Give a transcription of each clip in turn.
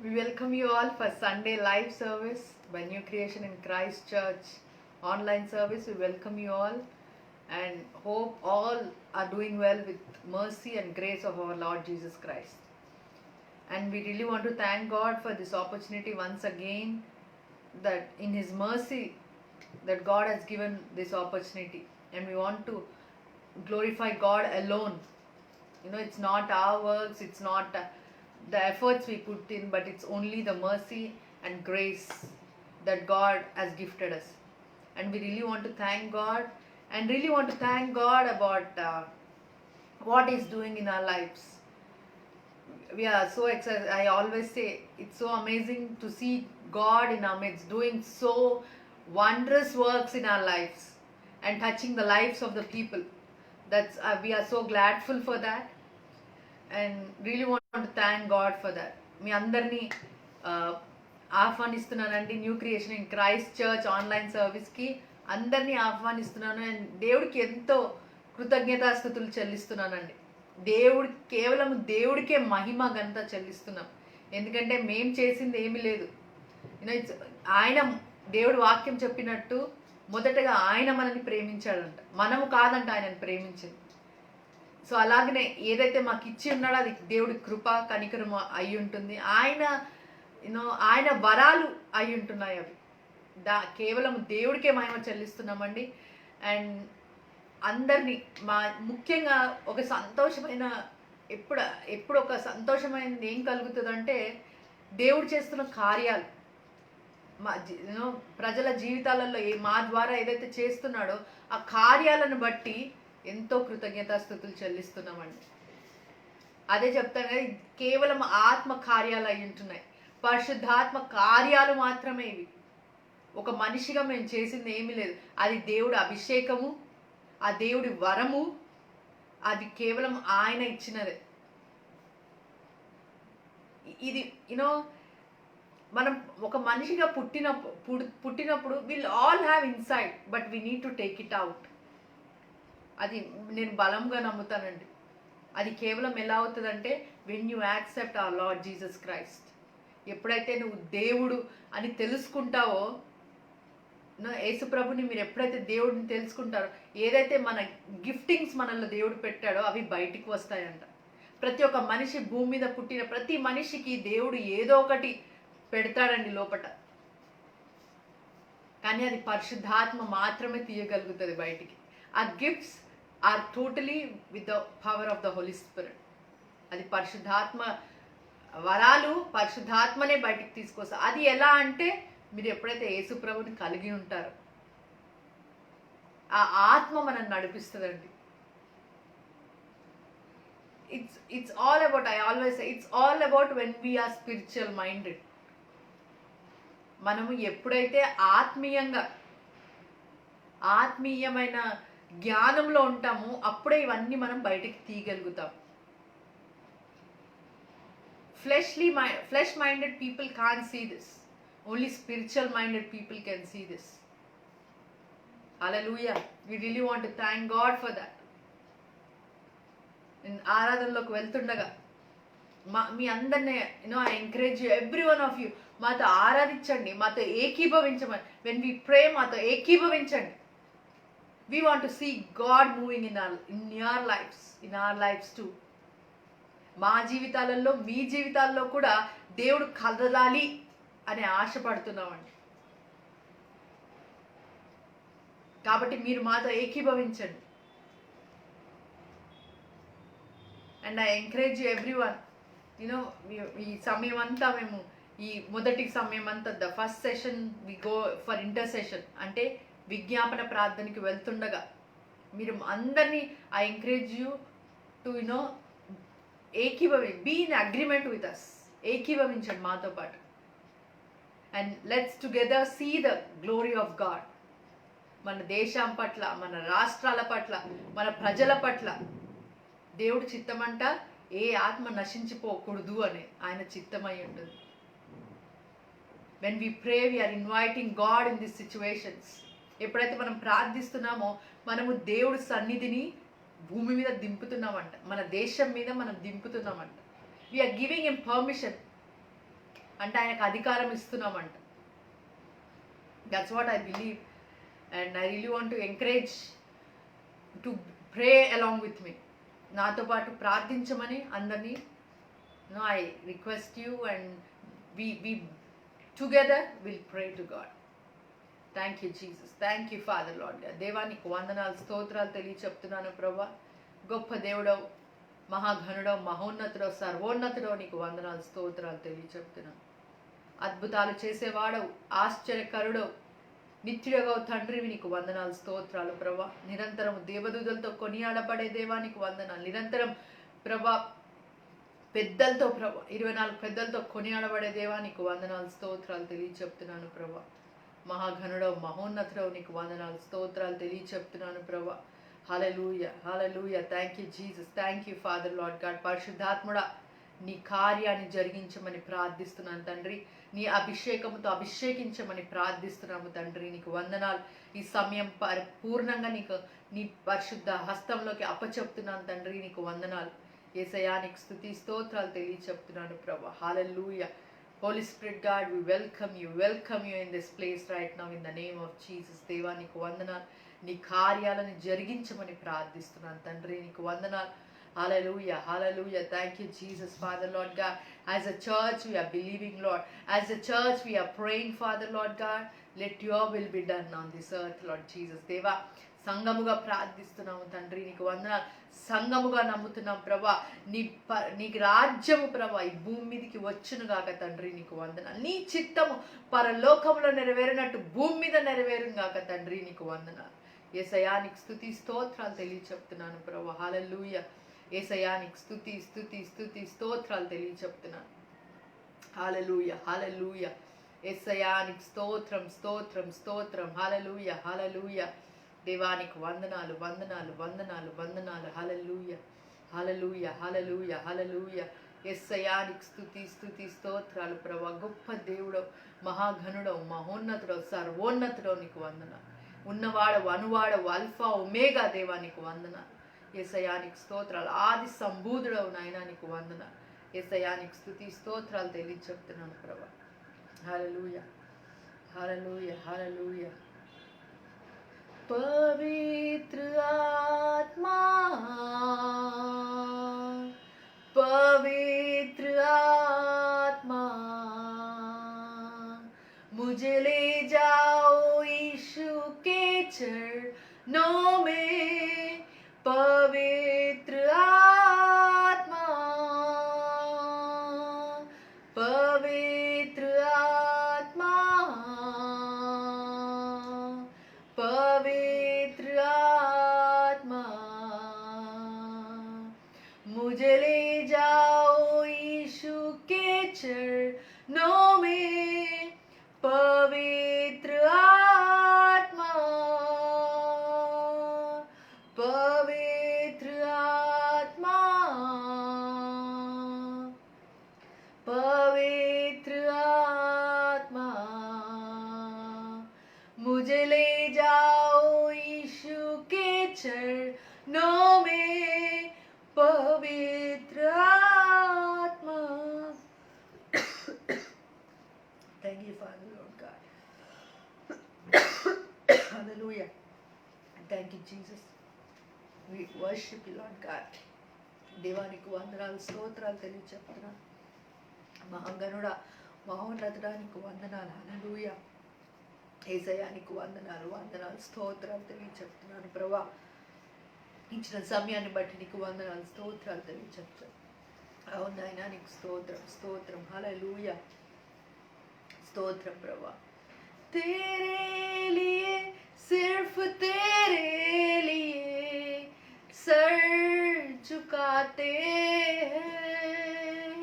We welcome you all for Sunday live service by New Creation in Christ Church online service. We welcome you all and hope all are doing well with mercy and grace of our Lord Jesus Christ. And we really want to thank God for this opportunity once again, that in His mercy that God has given this opportunity, and we want to glorify God alone. It's not our works, it's not the efforts we put in, but it's only the mercy and grace that God has gifted us. And we really want to thank God, and really want to thank God about what He's doing in our lives. We are so excited. I always say it's so amazing to see God in our midst doing so wondrous works in our lives and touching the lives of the people. That's we are so gladful for that, and really want to thank God for that. మీ అందరినీ ఆహ్వానిస్తున్నానండి new creation in Christ church online సర్వీస్కి అందరినీ ఆహ్వానిస్తున్నాను. And దేవుడికి ఎంతో కృతజ్ఞతాస్థుతులు చెల్లిస్తున్నానండి. కేవలం దేవుడికే మహిమ ఘనత చెల్లిస్తున్నాం. ఎందుకంటే మేం చేసింది ఏమీ లేదు. ఆయన దేవుడు వాక్యం చెప్పినట్టు మొదటగా ఆయన మనల్ని ప్రేమించాడంట, మనము కాదంట ఆయనని ప్రేమించింది. సో అలాగనే ఏదైతే మాకు ఇచ్చి ఉన్నాడో అది దేవుడి కృప కనికరం అయి ఉంటుంది. ఆయన వరాలు అయి ఉంటున్నాయి. అవి కేవలం దేవుడికే మహిమ చెల్లిస్తున్నామండి. అండ్ అందరినీ ముఖ్యంగా ఒక సంతోషమైన ఎప్పుడు ఒక సంతోషమైనది ఏం కలుగుతుందంటే, దేవుడు చేస్తున్న కార్యాలు ప్రజల జీవితాలలో మా ద్వారా ఏదైతే చేస్తున్నాడో ఆ కార్యాలను బట్టి ఎంతో కృతజ్ఞతాస్థుతులు చెల్లిస్తున్నామండి. అదే చెప్తాను కదా, కేవలం ఆత్మ కార్యాలు అయి ఉంటున్నాయి, పరిశుద్ధాత్మ కార్యాలు మాత్రమే ఇవి. ఒక మనిషిగా మేము చేసింది ఏమీ లేదు. అది దేవుడి అభిషేకము, ఆ దేవుడి వరము, అది కేవలం ఆయన ఇచ్చినదే. ఇది మనం ఒక మనిషిగా పుట్టినప్పుడు will all have inside, but we need to take it out. అది నేను బలంగా నమ్ముతానండి. అది కేవలం ఎలా అవుతుందంటే, when you accept our Lord Jesus Christ. ఎప్పుడైతే నువ్వు దేవుడు అని తెలుసుకుంటావో, యేసుప్రభుని మీరు ఎప్పుడైతే దేవుడిని తెలుసుకుంటారో, ఏదైతే మన గిఫ్టింగ్స్ మనల్లో దేవుడు పెట్టాడో అవి బయటికి వస్తాయంట. ప్రతి ఒక్క మనిషి, భూమి మీద పుట్టిన ప్రతి మనిషికి దేవుడు ఏదో ఒకటి పెడతాడండి లోపట. కానీ అది పరిశుద్ధాత్మ మాత్రమే తీయగలుగుతుంది బయటికి. ఆ gifts are totally with the power of the holy spirit. అది పరిశుద్ధాత్మ వరాలు, పరిశుద్ధాత్మనే బయటికి తీసుకొస్తారు. అది ఎలా అంటే, మీరు ఎప్పుడైతే యేసుప్రభుని కలిగి ఉంటారో ఆ ఆత్మ మనల్ని నడిపిస్తుందండి. It's all about, I always say it's all about when we are spiritual minded. మనము ఎప్పుడైతే ఆత్మీయమైన జ్ఞానంలో ఉంటామో అప్పుడే ఇవన్నీ మనం బయటికి తీయగలుగుతాం. Flesh minded people can see this. Only spiritual minded people can see this. Hallelujah. We really want to thank God for that. ఆరాధనలోకి వెళ్తుండగా మీ అందరినీ I encourage you, every one of you, మాతో ఆరాధించండి, మాతో ఏకీభవించమని. వెన్ వి ప్రే మాతో ఏకీభవించండి. We want to see God moving in your lives, in our lives too. మా జీవితాలలో, మీ జీవితాల్లో కూడా దేవుడు కదలాలి అని ఆశపడుతున్నామండి. కాబట్టి మీరు మాతో ఏకీభవించండి. And I encourage you every one. ఈ సమయం అంతా మేము, ఈ మొదటి సమయం అంతా, the first session we go for intercession, అంటే విజ్ఞాపన ప్రార్థనకి వెళ్తుండగా మీరు అందరినీ I encourage you to be in agreement with us. ఏకీభవించండి మాతో పాటు. And let's together see the glory of God. మన దేశం పట్ల, మన రాష్ట్రాల పట్ల, మన ప్రజల పట్ల దేవుడి చిత్తమంట ఏ ఆత్మ నశించిపోకూడదు అని ఆయన చిత్తమై ఉంటుంది. When we pray we are inviting God in this situations. ఎప్పుడైతే మనం ప్రార్థిస్తున్నామో మనము దేవుడి సన్నిధిని భూమి మీద దింపుతున్నామంట, మన దేశం మీద మనం దింపుతున్నామంట. We are giving him permission. అంటే ఆయనకు అధికారం ఇస్తున్నామంట. That's what I believe and I really want to encourage to pray along with me. నాతో పాటు ప్రార్థించమని అందరినీ I request you and we together will pray to God. Thank you Jesus, thank you Father Lord. దేవా నీకు వందనాలు స్తోత్రాలు తెలియచెప్తున్నాను ప్రభా. గొప్ప దేవుడవు, మహాఘనుడవు, మహోన్నతుడవు, సర్వోన్నతుడవు, నీకు వందనాలు స్తోత్రాలు తెలియచెప్తున్నాను. అద్భుతాలు చేసేవాడవు, ఆశ్చర్యకరుడవు, నిత్యుడగవు తండ్రివి, నీకు వందనాలు స్తోత్రాలు ప్రభా. నిరంతరం దేవదూతలతో కొనియాడబడే దేవా నీకు వందనాలు. నిరంతరం ప్రభా పెద్దలతో ప్రభా 24 పెద్దలతో కొనియాడబడే దేవా నీకు వందనాలు స్తోత్రాలు తెలియచెప్తున్నాను ప్రభా. మహాఘనుడవు, మహోన్నతుడవు, నీకు వందనాలు స్తోత్రాలు తెలియచెప్తున్నాను ప్రభా. Hallelujah hallelujah. Thank you Jesus, thank you Father Lord God. పరిశుద్ధాత్ముడా నీ కార్యాన్ని జరిగించమని ప్రార్థిస్తున్నాను తండ్రి. నీ అభిషేకముతో అభిషేకించమని ప్రార్థిస్తున్నాము తండ్రి. నీకు వందనాలు. ఈ సమయం పూర్ణంగా నీ పరిశుద్ధ హస్తంలోకి అప్పచెప్తున్నాను తండ్రి. నీకు వందనాలు యేసయ్యా. నీకు స్తుతి స్తోత్రాలు తెలియచెప్తున్నాను ప్రభా. Hallelujah. Holy Spirit God, we welcome you in this place right now in the name of Jesus. దేవా నీకు వందనాలు. నీ కార్యాలను జరిగించమని ప్రార్థిస్తున్నాను తండ్రి. నీకు వందనాలు. Hallelujah, hallelujah. Thank you Jesus, Father Lord God. As a church we are believing Lord. As a church we are praying Father Lord God. Let your will be done on this earth Lord Jesus. దేవా సంఘముగా ప్రార్థిస్తున్నాము తండ్రి. నీకు వందనాలు. సంఘముగా నమ్ముతున్నాం ప్రభా. నీకు రాజ్యము ప్రభా ఈ భూమి మీదకి వచ్చును గాక తండ్రి. నీకు వందనాలు. నీ చిత్తము పరలోకంలో నెరవేరినట్టు భూమి మీద నెరవేరును గాక తండ్రి. నీకు వందనాలు. యేసయ్యా నీకు స్తుతి స్తోత్రాలు తెలియచెప్తున్నాను ప్రభా. హల్లెలూయా. యేసయ్యా నీకు స్తుతి స్తుతి స్తుతి స్తోత్రాలు తెలియచెప్తున్నాను. హల్లెలూయా హల్లెలూయా. యేసయ్యా నీకు స్తోత్రం స్తోత్రం స్తోత్రం. హల్లెలూయా హల్లెలూయా. దేవానికి వందనాలు వందనాలు వందనాలు వందనాలు. హల్లెలూయా హల్లెలూయా హల్లెలూయా హల్లెలూయా. యేసయ్యా నీకు స్తుతి స్తుతి స్తోత్రాలు ప్రభా. గొప్ప దేవుడవు, మహాఘనుడవు, మహోన్నతుడవు, సర్వోన్నతుడవు, నీకు వందనాలు. ఉన్నవాడవు, అనువాడవు, అల్ఫా ఒమేగా దేవా నీకు వందనాలు. యేసయ్యా నీకు స్తోత్రాలు. ఆది సంబూధుడవు నాయనా నీకు వందనాలు. యేసయ్యా నీకు స్తుతి స్తోత్రాలు తెలియచెప్తున్నాను ప్రభా. హల్లెలూయా హల్లెలూయా హల్లెలూయా. पवित्र आत्मा पवित्र आत्मा मुझे ले जाओ यीशु के चरणों में. पवित्र आत्मा पवित्र आत्मा पवित्र आत्मा मुझे ले जाओ यीशु के चरणों में. पवित्र आत्मा पवित्र आत्मा पवित्र आत्मा मुझे ले जाओ यीशु के चरणों में. पवित्र आत्मा. Thank you Father Lord God. Hallelujah. Thank you Jesus. We worship you Lord God. దేవానికి వందనాలు స్తోత్రాలు తెలియచెప్తున్నాను. మహాగణుడా, మహోన్నతుడా నీకు వందనాలు. హల్లెలూయా. యేసయ్యా నీకు వందనాలు వందనాలు స్తోత్రాలు తెలియచెప్తున్నాను ప్రభా. ఇచ్చిన సమయాన్ని బట్టి నీకు వందనాలు స్తోత్రాలు తెలియచెప్తాను. అవును నాయనా నీకు స్తోత్రం స్తోత్రం. హల్లెలూయా. స్తోత్రం ప్రభా. तेरे लिए सिर्फ तेरे लिए सर झुकाते हैं.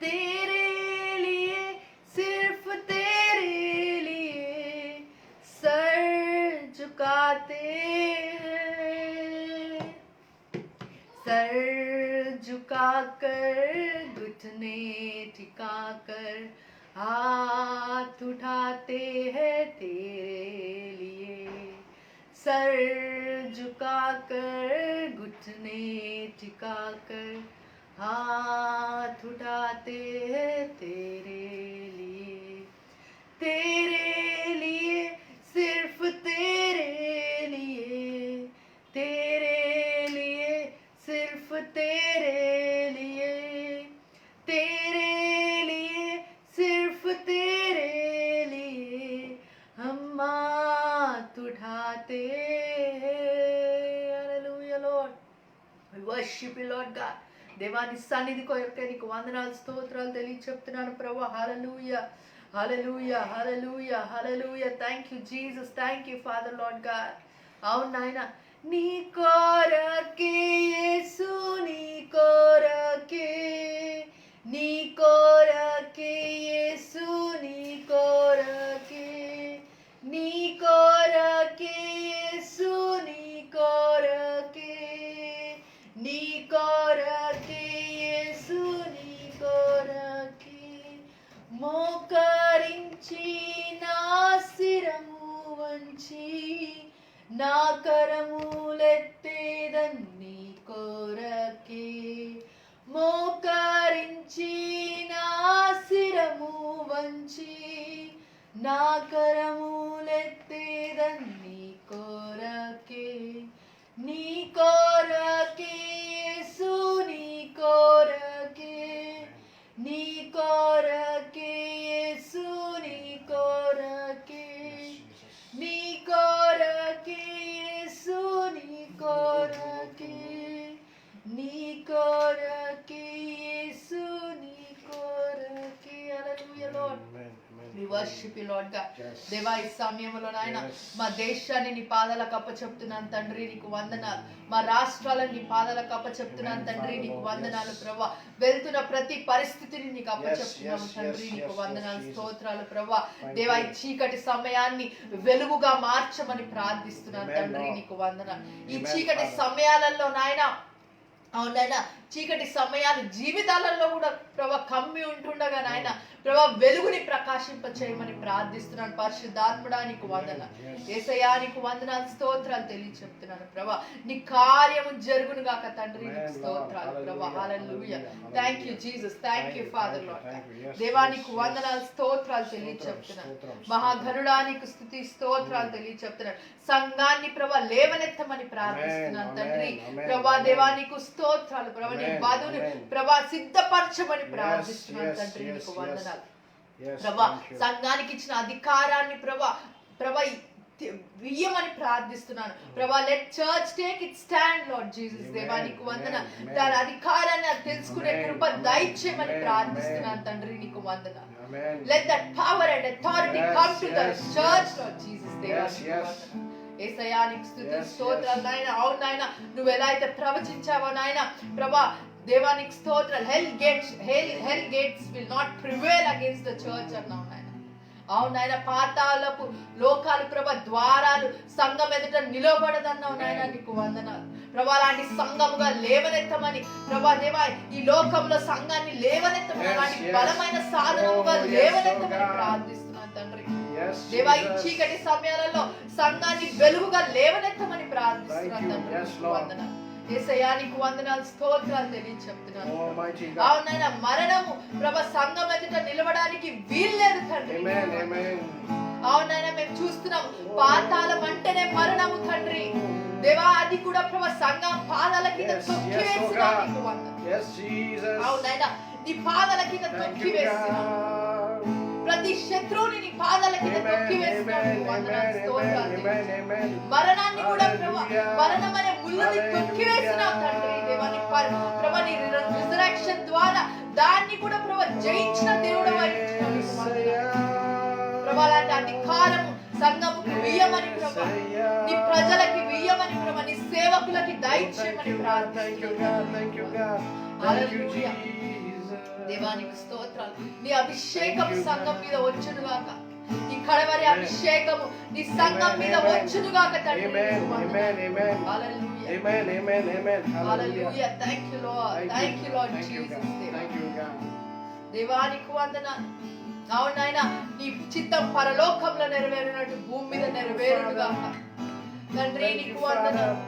तेरे लिए सिर्फ तेरे लिए सर झुकाते हैं. सर झुकाकर घुटने टिकाकर हाथ उठाते हैं तेरे लिए. सर झुकाकर घुटने टिकाकर हाथ उठाते हैं तेरे దేవాని సన్నిధి కొరకే నీకు వందనాలు స్తోత్రాలు చెప్తున్నాను ప్రభా. Hallelujah hallelujah hallelujah hallelujah. Thank you Jesus, thank you Father Lord God. అవును నాయన, నీ కొరకే యేసు, నీ కొరకే, నీ కొరకే యేసు, నీ కొరకే, నీ కొరకే యేసు, నీ కొరకే, నీ కొరకే యేసు, నీ కొరకే. మోకరించి నా శిరము వంచి నా కరములెత్తేదన్ నీ కొరకే. మోకరించి నా శిరము వంచి నా కరములెత్తేదన్ నీ కొరకే. నీ కొరకే యేసు, నీ కొరకే, నీ కొరకే యేసు, నీ కొరకే, నీ కొరకే యేసు, నీ కొరకే, నీ కొరకే యేసు, నీ కొరకే. హల్లెలూయా lord, we worship you Lord God. దేవా, ఈ సమయంలో నాయన మా దేశాన్ని నీ పాదాలకు అప్పచెప్తున్నాను తండ్రి, నీకు వందనాలు. మా రాష్ట్రాలను నీ పాదాలకు అప్పచెప్తున్నాను తండ్రి, నీకు వందనాలు ప్రభా. వెళ్తున్న ప్రతి పరిస్థితిని నీకు అప్పచెప్తున్నాము తండ్రి, నీకు వందనాలు స్తోత్రాలు ప్రభా. దేవా, ఈ చీకటి సమయాన్ని వెలుగుగా మార్చమని ప్రార్థిస్తున్నాను తండ్రి, నీకు వందనాలు. ఈ చీకటి సమయాలలో నాయన, అవునైనా చీకటి సమయాలు జీవితాలలో కూడా ప్రభా కమ్మి ఉంటుండగా నాయన ప్రభా వెలుగుని ప్రకాశింప చేయమని ప్రార్థిస్తున్నాను. పరిశుద్ధాత్ముడా నీకు వందనాలు, యేసయ్యా నీకు వందనాలు స్తోత్రాలు చెప్తున్నాను ప్రభా. నీ కార్యము జరుగును గాక తండ్రి, నీకు స్తోత్రాలు ప్రభా. Hallelujah. Thank you Jesus, thank you Father Lord. దేవా నీకు వందనాలు స్తోత్రాలు చెప్తున్నాను. మహాగణుడా నీకు స్తుతి స్తోత్రాలు చెప్తున్నాను. సంఘాన్ని ప్రభా లేవనెత్తమని ప్రార్థిస్తున్నాను తండ్రి ప్రభా. దేవా నీకు స్తోత్రాలు ప్రభా. నీ వధుని ప్రభా సిద్ధపరచమని ప్రార్థిస్తున్నాను తండ్రి, నీకు వందనాలు ప్రభా. సంఘానికి ఇచ్చిన అధికారాన్ని ప్రభా వియ్యమని ప్రార్థిస్తున్నాను ప్రభా. Let church take it stand lord Jesus. దేవా నీకు వందనాలు. దాని అధికారాన్ని తెలుసుకునే కృప దయచేయమని ప్రార్థిస్తున్నాను తండ్రి, నీకు వందనాలు. Let that power and authority come to the church Lord Jesus. దేవా నీకు వందనాలు. యేసయ్యా నీకు స్తుతి స్తోత్రాలు నాయన. అవును నాయన, నువ్వు ఎలా అయితే ప్రవచించావో నాయన ప్రభా, దేవా నీకు స్తోత్రాలు. hell gates will not prevail against the church అన్నావు నాయన. అవును నాయన, పాతాళపు లోకాలు ప్రభా ద్వారాలు సంఘం ఎదుట నిలబడదన్నావు నాయన, నీకు వందనాలు ప్రభా. అలాంటి సంఘముగా లేవనెత్తమని ప్రభా. దేవా ఈ లోకంలో సంఘాన్ని లేవనెత్తమని, అలాంటి బలమైన సాధనముగా లేవనెత్తమని ప్రార్థిస్తున్నాను తండ్రి. దేవా ఈ చీకటి సమయాలలో సంఘాన్ని వెలుగుగా లేవనెత్తమని ప్రార్థిస్తున్నాను తండ్రి, నీకు వందనాలు. యేసయ్యా నీకు వందనాలు స్తోత్రాలు చెప్తున్నాను. అవునైనా మరణము ప్రభా సంఘం ఎదుట నిలవడానికి వీల్లేదు తండ్రి. అవునైనా మేము చూస్తున్నాం, పాతాళం అంటేనే మరణము తండ్రి. దేవా అది కూడా ప్రభా సంఘం పాదాల కింద తొక్కివేసినా నీకు వందనాలు. అవునైనా నీ పాదాల కింద తొక్కివేసినా, ప్రతి శత్రువుని నీ పాదాల కింద తొక్కివేసినావు, నీకు వందనాలు స్తోత్రాలు. మరణాన్ని కూడా ప్రభా, మరణం అనే ముళ్ళని తొక్కివేసినావు తండ్రి. దేవా నీ ప్రభా నీ రిజరెక్షన్ ద్వారా దాన్ని కూడా ప్రభా జయించిన దేవుడు ప్రభా. అలాంటి అధికారము సంఘముకు వియ్యమని ప్రభా, నీ ప్రజలకి వియ్యమని ప్రభా, నీ సేవకులకి దయచేయమని ప్రార్థిస్తున్నాను. దేవానికి స్తోత్రాలు. నీ అభిషేకం సంఘం మీద వచ్చును గాక. నీ కడవరి అభిషేకము నీ సంఘం మీద వచ్చును గాక తండ్రి. Hallelujah. Hallelujah. Thank you Lord. Thank you Lord Jesus. దేవానికి వందనాలు. అవును నాయనా, నీ చిత్తం పరలోకంలో నెరవేరినట్టు భూమి మీద నెరవేరును గాక తండ్రి, నీకు వందనాలు.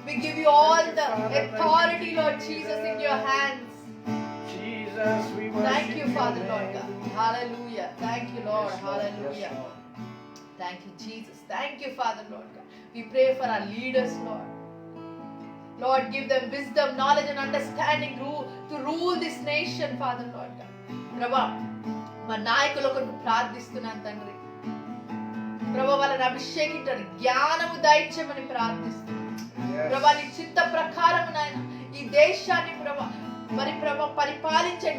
We give you all the authority Lord Jesus in your hands. Thank you Father Lord God. Hallelujah. Thank you Lord. Hallelujah. Thank you Jesus. Thank you Father Lord God. We pray for our leaders Lord. Lord, give them wisdom, knowledge and understanding to rule this nation Father Lord God. Prabha, మా నాయకుల కొరకు ప్రార్థిస్తున్నాను తండ్రి. ప్రభా వాళ్ళని అభిషేకించండి, జ్ఞానము దయచేయమని ప్రార్థిస్తున్నాను. ప్రభా నీ చిత్త ప్రకారం నాయన ఈ దేశాన్ని ప్రభా మరి ప్రభ పరిపాలించే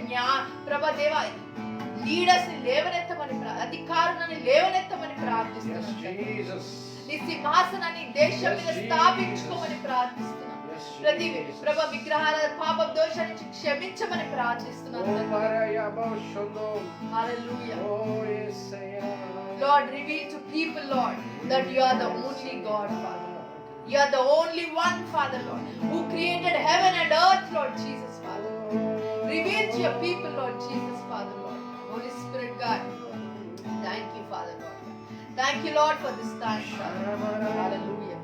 ప్రభ దేవ లీడర్స్ ని లేవనెత్తమని అధికారులను లేవనెత్తమని ప్రార్థిస్తున్నాను. నీ సింహాసనాన్ని దేశం మీద స్థాపించుకోమని ప్రార్థిస్తున్నాను. ప్రతి ప్రభ విగ్రహాల పాప దోషాల నుంచి క్షమించమని ప్రార్థిస్తున్నాను. Lord, reveal to people, Lord, that you are the only God, Father. You are the only one, Father, Lord, who created heaven and earth, Lord Jesus, Father. Reveal to your people, Lord Jesus, Father, Lord. Holy Spirit, God, thank you, Father, Lord. Thank you, Lord, for this time, Father. Hallelujah.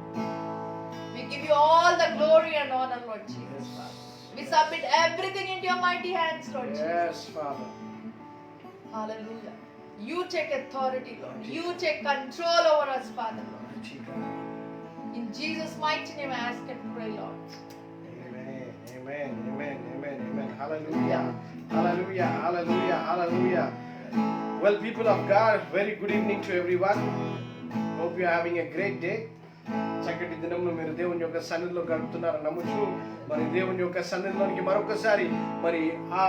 We give you all the glory and honor, Lord Jesus, Father. We submit everything into your mighty hands, Lord Jesus. Yes, Father. Hallelujah. You take authority, Lord. You take control over us, Father, Lord. In Jesus' mighty name I ask and pray, Lord. Amen, amen, amen, amen, amen. Hallelujah, hallelujah, hallelujah, hallelujah. Well, people of God, very good evening to everyone. Hope you are having a great day. చక్కటి దినంలో మీరు దేవుని యొక్క సన్నిధిలో గడుపుతున్నారని నమ్ముచు మరి దేవుని యొక్క సన్నిధిలోనికి మరొకసారి మరి ఆ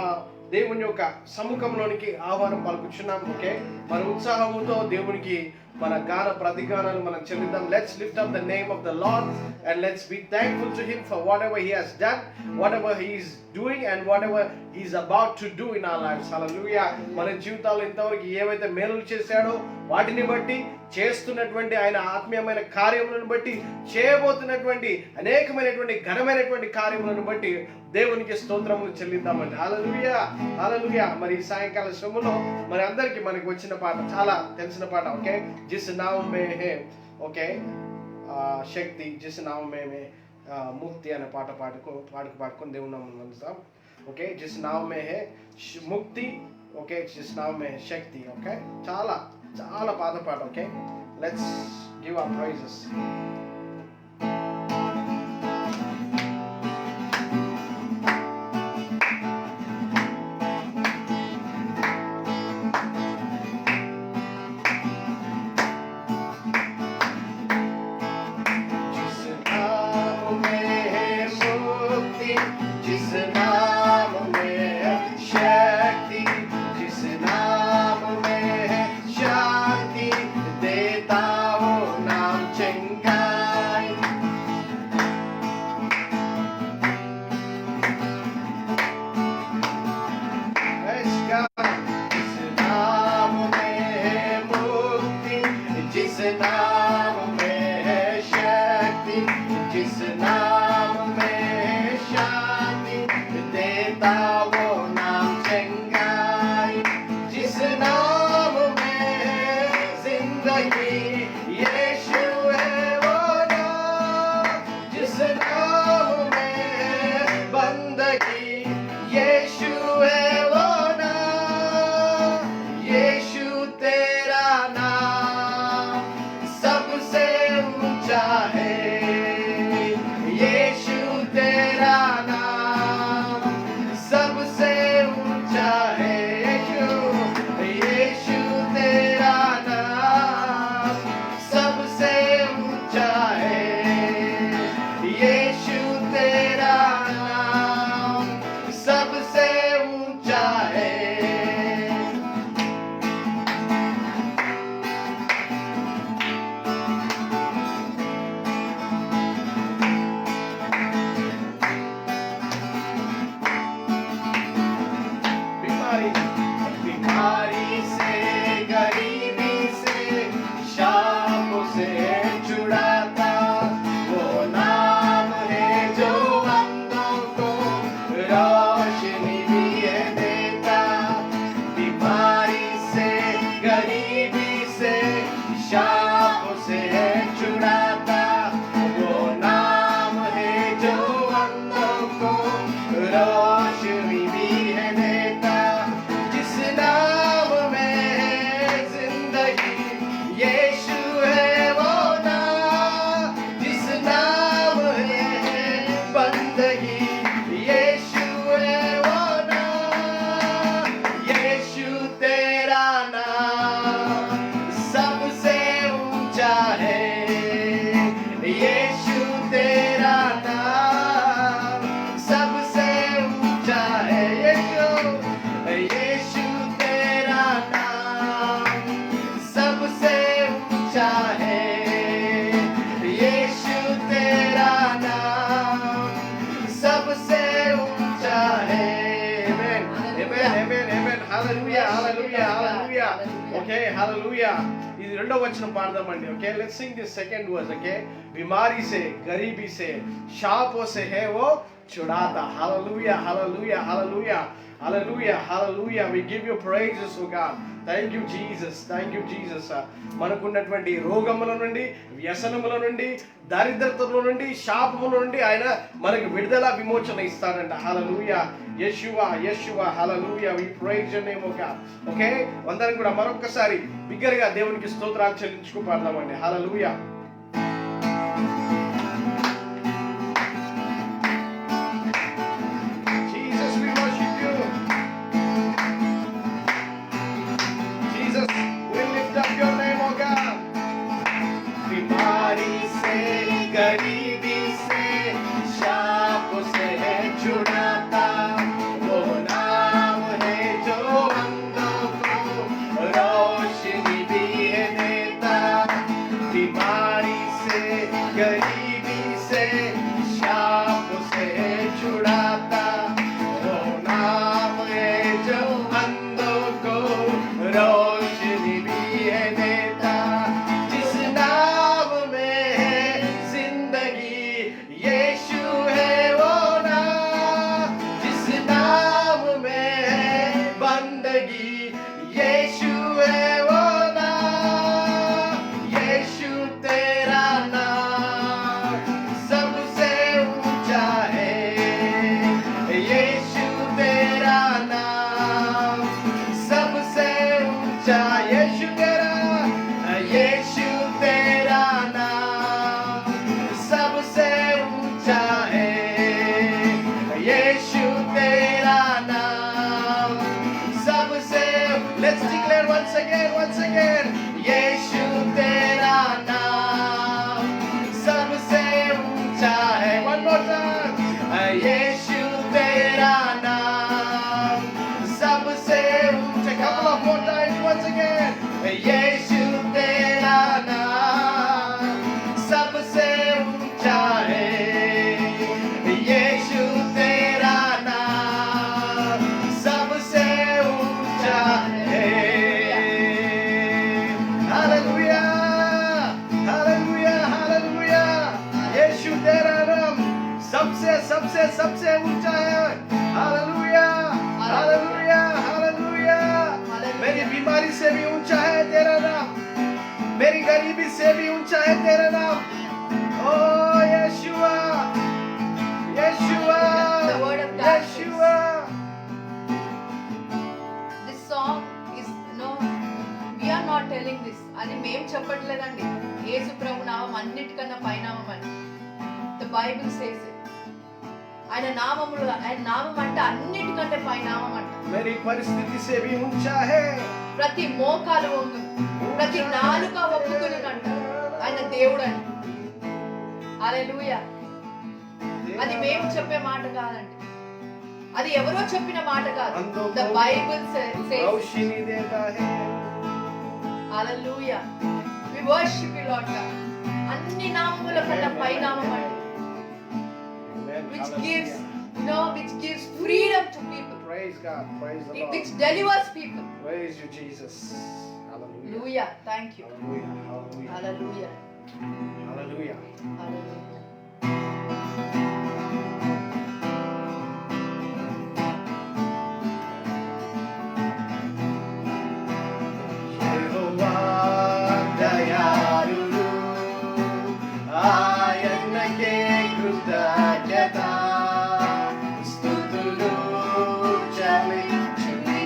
దేవుని యొక్క సముఖంలోనికి ఆహ్వానం పలుకుచున్నాం. ఓకే, మన ఉత్సాహంతో దేవునికి మన గాన ప్రతిగానాలు మనం చెల్లిద్దాం. Let's lift up the name of the Lord and let's be thankful to him for whatever he has done, whatever he is doing and whatever he is about to do in our lifes. Hallelujah. మన జీవితాల్లో ఇంతవరకు ఏవైతే మేలులు చేశాడో వాటిని బట్టి, చేస్తున్నటువంటి ఆయన ఆత్మీయమైన కార్యములను బట్టి, చేయబోతున్నటువంటి అనేకమైనటువంటి ఘనమైనటువంటి కార్యములను బట్టి దేవునికి స్తోత్రములు చెల్లిద్దామండి. హల్లెలూయా, హల్లెలూయా. మరి సాయంకాల శ్రమలో మరి అందరికి మనకి వచ్చిన పాట చాలా తెలిసిన పాట. ఓకే, జిస్ నామ్ మే హే, ఓకే, శక్తి, జిస్ నామ్ మే ముక్తి అనే పాట పాడుకొని దేవుని నామమున వందుతాం. ఓకే, జిస్ నామ్ మే హే ముక్తి, ఓకే, జిస్ నామ్ మే శక్తి. ఓకే, చాలా చాలా పాత పాట. Okay, let's give our praises. Chengkai hallelujah, hallelujah, hallelujah. Hallelujah. Okay, hallelujah. ఇది రెండో వచనం పాడదామండి. Okay, let's sing this second verse. Okay, बीमारी से, गरीबी से, शापों से है वो छुड़ाता. Hallelujah, hallelujah, hallelujah, hallelujah, hallelujah. We give you praises, oh God. Thank you, Jesus. Thank you, Jesus. మనకున్నటువంటి రోగముల నుండి, వ్యసనముల నుండి, దరిద్రతలో నుండి, శాపముల నుండి ఆయన మనకు విడుదల విమోచన ఇస్తాడంట. హల్లెలూయా. యెషువా, యెషువా, హల్లెలూయా. We praise your name, oh God. Okay, అందరం కూడా మరొకసారి బిగ్గరగా దేవునికి స్తోత్రాలు చెల్లించుకు పాడదామండి. హల్లెలూయా. Jesus, we worship you. Jesus, we lift up your name, oh God. बीमारी से, गरीबी से, शाप से है छुड़ाता. वो नाम है जो अंधों को रोशनी भी है देता. बीमारी से, गरीबी से, शाप से है छुड़ाता. वो नाम है जो अंधों को रोशनी भी है देता. जिस नाम में है जिंदगी, यीशु है वो नाम. जिस नाम में है बंदगी, यीशु है वो नाम. यीशु तेरा नाम सबसे ऊंचा है. यीशु तेरा नाम सबसे ऊंचा. यीशु तेरा नाम सबसे ऊंचा है. यीशु तेरा नाम सबसे. Let's declare once again, once again. यीशु तेरा नाम सबसे ऊंचा है. One more time. यीशु तेरा नाम सबसे ऊंचा. Couple of more times, once again. यीशु तेरा नाम सबसे ऊंचा है. यीशु तेरा नाम सबसे ऊंचा है. Hallelujah, hallelujah, hallelujah. यीशु तेरा नाम सबसे सबसे सबसे ऊंचा है. Hallelujah, hallelujah, hallelujah. मेरी बीमारी से भी ऊंचा है तेरा नाम. मेरी गरीबी से भी ऊंचा है तेरा नाम. ओ यीशुआ, यीशुआ, The word of God says, यीशुआ. This song is, we are not telling this. అది మేము చెప్పట్లేదండి. యేసు ప్రభు నామం అన్నిటికన్నా పైనామం అని. The Bible says it. ఆయన నామములు, ఆయన నామం అంటే అన్నిటికంటే పైనామం అంట. मेरी परिस्थिति से भी ऊंचा है. ప్రతి మోకాలు వంగును, ప్రతి నాలుక ఒప్పుకునునంట ఆయన దేవుడని. హల్లెలూయా. అది మేము చెప్పే మాట కాదండి. అది ఎవరో చెప్పిన మాట కాదు. The Bible says. रोशनी देता है. హల్లెలూయా. We worship you, Lord God. అన్ని నామముల కన్నా పైనామం అండి. Amen. Which Hallelujah. gives freedom to people. Praise God. Praise the Lord. Which delivers people. Praise you, Jesus. Hallelujah. Hallelujah. Thank you. Hallelujah. Hallelujah. Hallelujah. Hallelujah. Hallelujah. యెహోవా దయాళుడు, ఆయనకే కృతజ్ఞత. స్తుతులు చెల్లించుడి,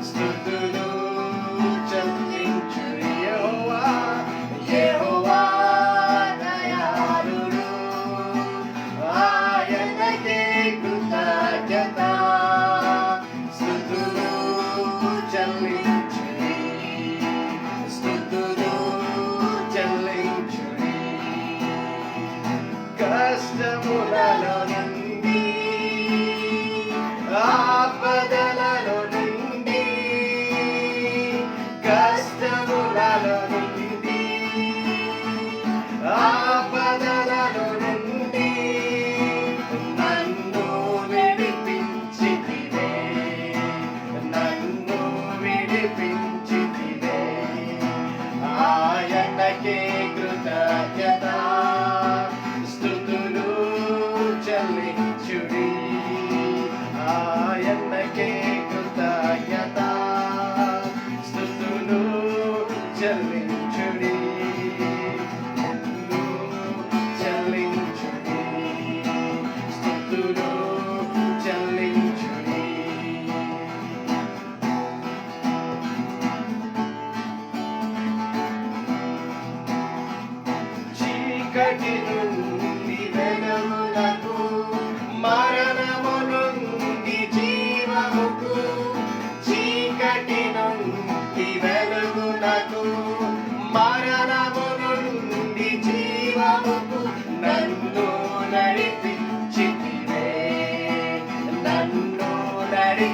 స్తుతులు చెల్లించుడి. యెహోవా, యెహోవా దయాళుడు,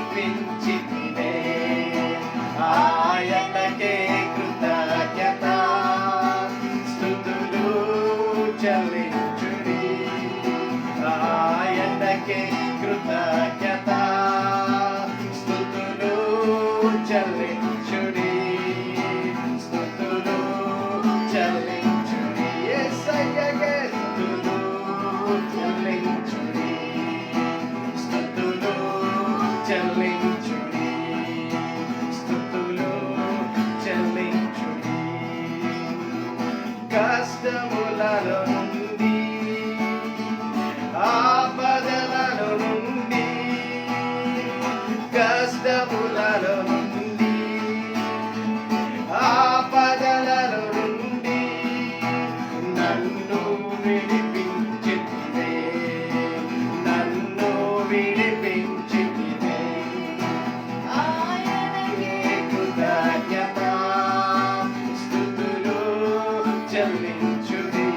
నడిపించితివే. ఆయనకే కృతజ్ఞత స్తుతులు చెల్లించుడి. ఆయనకే కృతజ్ఞత స్తుతులు చెల్లించుడి. స్తుతులు చెల్లించుడి. యేసయ్యకే స్తుతులు చెల్లించుడి. స్తుతులు చెల్లించుడి. స్తుతులు చెల్లించుడి. కష్టములలో నుండి ఆపదలలో నుండి కష్టములలో నుండి ఆపదలలో నుండి నన్ను విడిపించితివే. నన్ను విడిపించితివే. ఆయనకే కృతజ్ఞత స్తుతులు చెల్లించుడి.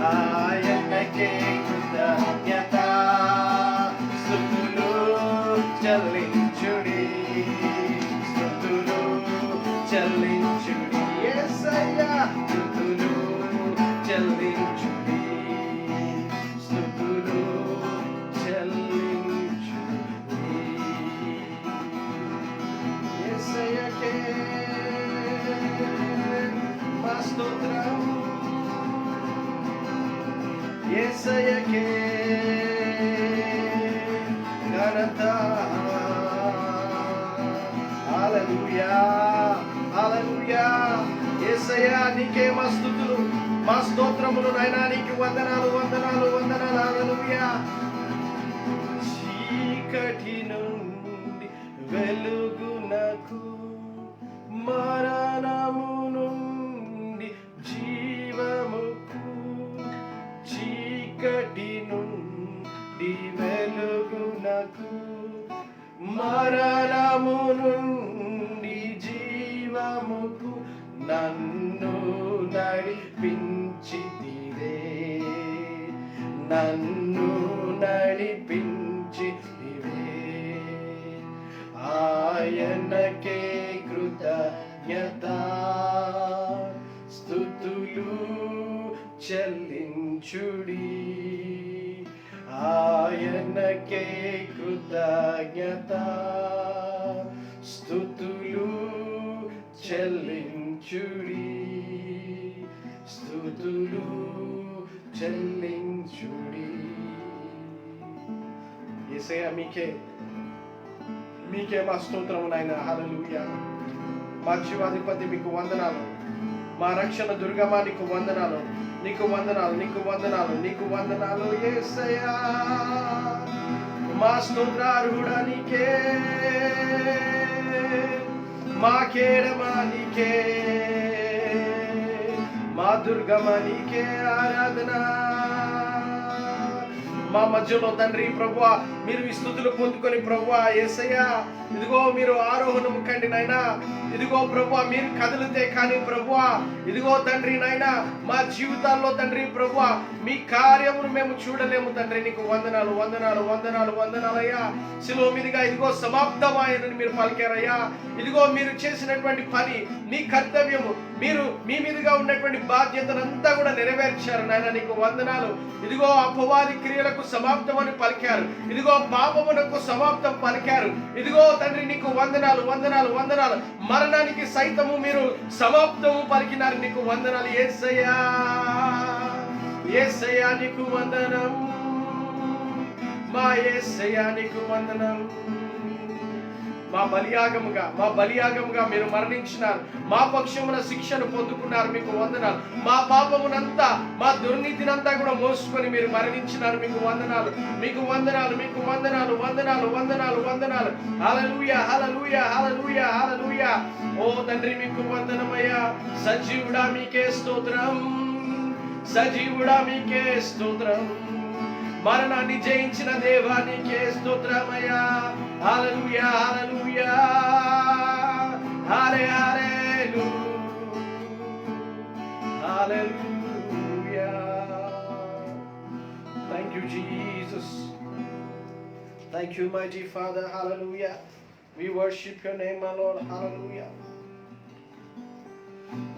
ఆయనకే కృతజ్ఞత స్తుతులు చెల్లించుడి. స్తుతులు చెల్లించుడి. యేసయ్యా స్తుతులు చెల్లించుడి. స్తుతులు చెల్లించుడి. యేసయ్యకే మా స్తోత్రం. యేసయ్యకే ఘనత. హల్లెలూయా హల్లెలూయా. యేసయ్యా నీకే మా స్తుతులు మా స్తోత్రములు నాయనా. నీకు వందనాలు వందనాలు వందనాలు. హల్లెలూయా. చీకటి నుండి వెలుగునకు మరణము నుండి జీవముకు చీకటి నుండి వెలుగునకు మరణము నుండి జీవముకు నన్ను నడిపించితివే. నన్ను నడిపించితివే. ఆయనకే కృతజ్ఞత స్తుతులు చెల్లించుడి. ఆయనకే కృతజ్ఞత స్తుతులు చెల్లించుడి. స్తుతులు చెల్లించుడి. యేసయ్యా మీకే మా స్తోత్రము నాయన. హల్లెలూయా. మా జీవాధిపతి మీకు వందనాలు. మా రక్షణ దుర్గమా నీకు వందనాలు. నీకు వందనాలు నీకు వందనాలు నీకు వందనాలు యేసయ్యా. మా స్తోత్రార్హుడా నీకే. మా కేడమా నీకే. మా దుర్గమా నీకే ఆరాధన. మా మధ్యలో తండ్రి ప్రభువా మీరు ఈ స్తుతులు పొందుకొని ప్రభువా యేసయ్యా ఇదిగో మీరు ఆరోహణము కండి నాయనా. ఇదిగో ప్రభువా మీరు కదిలితే కానీ ప్రభువా ఇదిగో తండ్రి నాయనా మా జీవితాల్లో తండ్రి ప్రభువా మీ కార్యమును మేము చూడలేము తండ్రి. నీకు వందనాలు వందనాలు వందనాలు వందనాలయ్యా. శిలువ మీదుగా ఇదిగో సమాప్తమాయనని మీరు పలికారయ్యా. ఇదిగో మీరు చేసినటువంటి పని మీ కర్తవ్యము మీరు మీ మీదుగా ఉన్నటువంటి బాధ్యతనంతా కూడా నెరవేర్చారు నాయన. నీకు వందనాలు. ఇదిగో అపవాది క్రియలకు సమాప్తమని పలికారు. ఇదిగో పాపమునకు సమాప్తం పలికారు. ఇదిగో తండ్రి నీకు వందనాలు వందనాలు వందనాలు. మరణానికి సైతము మీరు సమాప్తము పలికినారు. నీకు వందనాలు యేసయ్యా. యేసయ్యా నీకు వందనం. మా యేసయ్యా నీకు వందనం. మా బలియాగముగా మీరు మరణించినారు. మా పక్షమున శిక్షను పొందుకున్నారు. మీకు వందనాలు. మా పాపమునంతా మా దుర్నీతినంతా కూడా మోసుకొని మీరు మరణించినారు. మీకు వందనాలు మీకు వందనాలు మీకు వందనాలు వందనాలు వందనాలు వందనాలు. హల్లెలూయా హల్లెలూయా హల్లెలూయా హల్లెలూయా. ఓ తండ్రి మీకు వందనమయ్యా. సజీవుడా మీకే స్తోత్రం. సజీవుడా మీకే స్తోత్రం. మరణాన్ని జయించిన దేవానికే స్తోత్రమయ్యా. హల్లెలూయా hallelujah hallelujah. Thank you Jesus. Thank you, mighty Father. Hallelujah. We worship your name, my Lord. Hallelujah.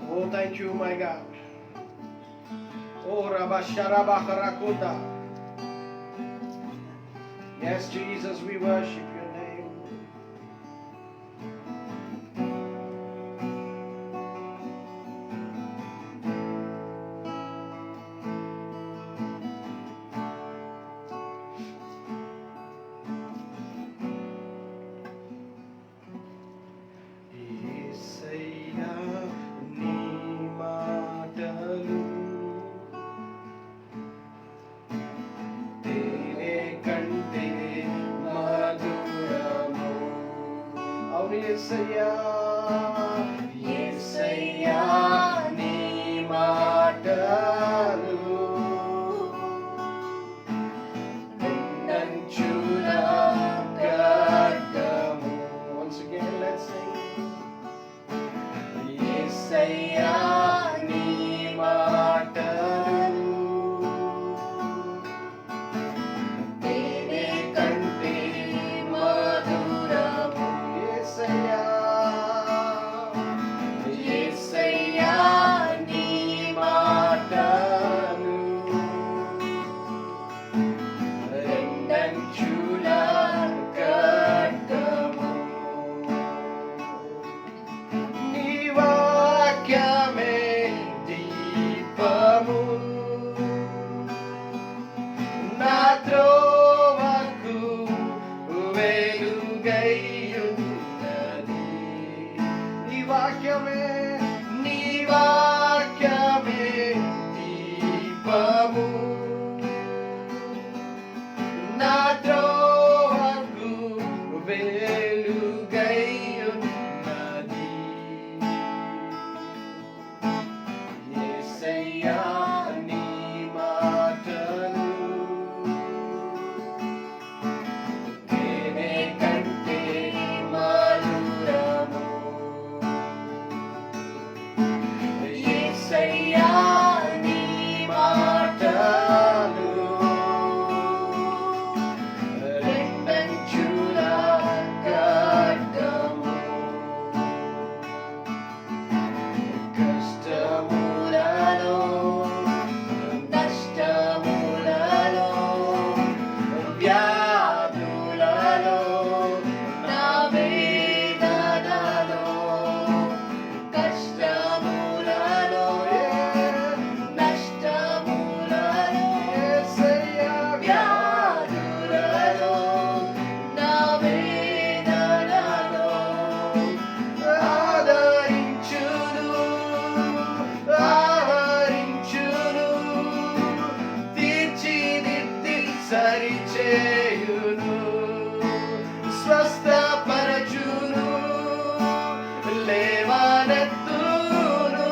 Oh, thank you, my God. Oh, Rabasharabakarakuta. Yes, Jesus, we worship your name. యేసయ్యా, నీ మాటలు తేనె కంటే మధురము. అవును యేసయ్యా, యేసయ్యా, నీ మాటలు రెండంచుల ఖడ్గము. Once again, let's sing. యేసయ్యా, నీ మాటలు తేనె కంటే మధురము. యేసయ్యా, యేసయ్యా, నీ మాటలు రెండంచుల ఖడ్గము. నీ వాక్యమే దీపము నా త్రోవకు వెలుగైయున్నది. నీ వాక్యమే, నీ వాక్యమే దీపము నా త్రోవకు వెలుగైయున్నది. యేసయ్యా, నీ మాటలు తేనె కంటే మధురము. యేసయ్యా, నీ మాటలు రెండంచుల ఖడ్గము. కష్టములలో నష్టములలో వ్యాధులలో నా వేదనలో కష్టములలో నష్టములలో వ్యాధులలో నా వేదనలో ఆదరించును, ఆదరించును, తీర్చిదిద్ది సరిచేయును, స్వస్థపరచును, లేవనెత్తును,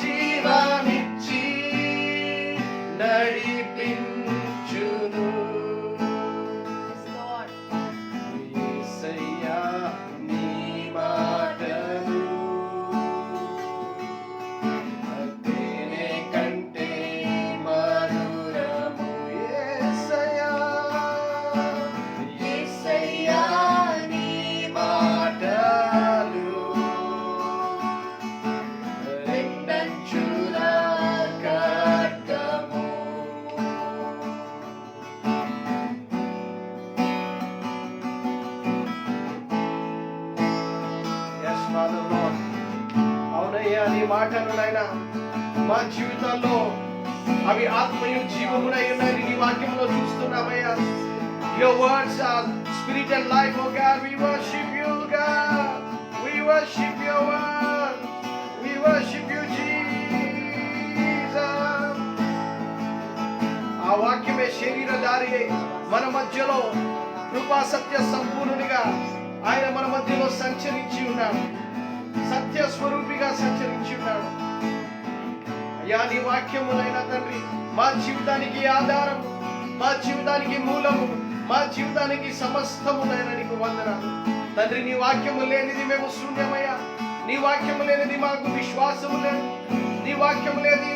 జీవమిచ్చి నడిపించును. యేసయ్యా, నీ మాటలు తేనె కంటే మధురము. యేసయ్యా, యేసయ్యా, నీ మాటలు రెండంచుల ఖడ్గము. Yes, Father Lord. అవునయ్యా, నీ మాటలు నాయనా మా జీవితాల్లో అవి ఆత్మయు జీవమునై ఉన్నాయి. నీ వాక్యంలో చూస్తున్నామయ్యా. Your words are spirit and life, oh God. We worship you, God. We worship your word. We worship you, Jesus. ఆ వాక్యమే శరీరధారి అయి మన మధ్యలో కృపా సత్య సంపూర్ణునిగా ఆయన మన మధ్యలో సంచరించి ఉన్నాడు. సత్య స్వరూపిగా సంచరించి ఉన్నాడు. అయ్యా, నీ వాక్యములైన తండ్రి మా జీవితానికి ఆధారం, మా జీవితానికి మూలము, మా జీవితానికి సమస్తములైన నీకు వందనాలు తండ్రి. నీ వాక్యము లేనిది మేము శూన్యమయ్యా. నీ వాక్యము లేనిది మాకు విశ్వాసము లేదు. నీ వాక్యము లేని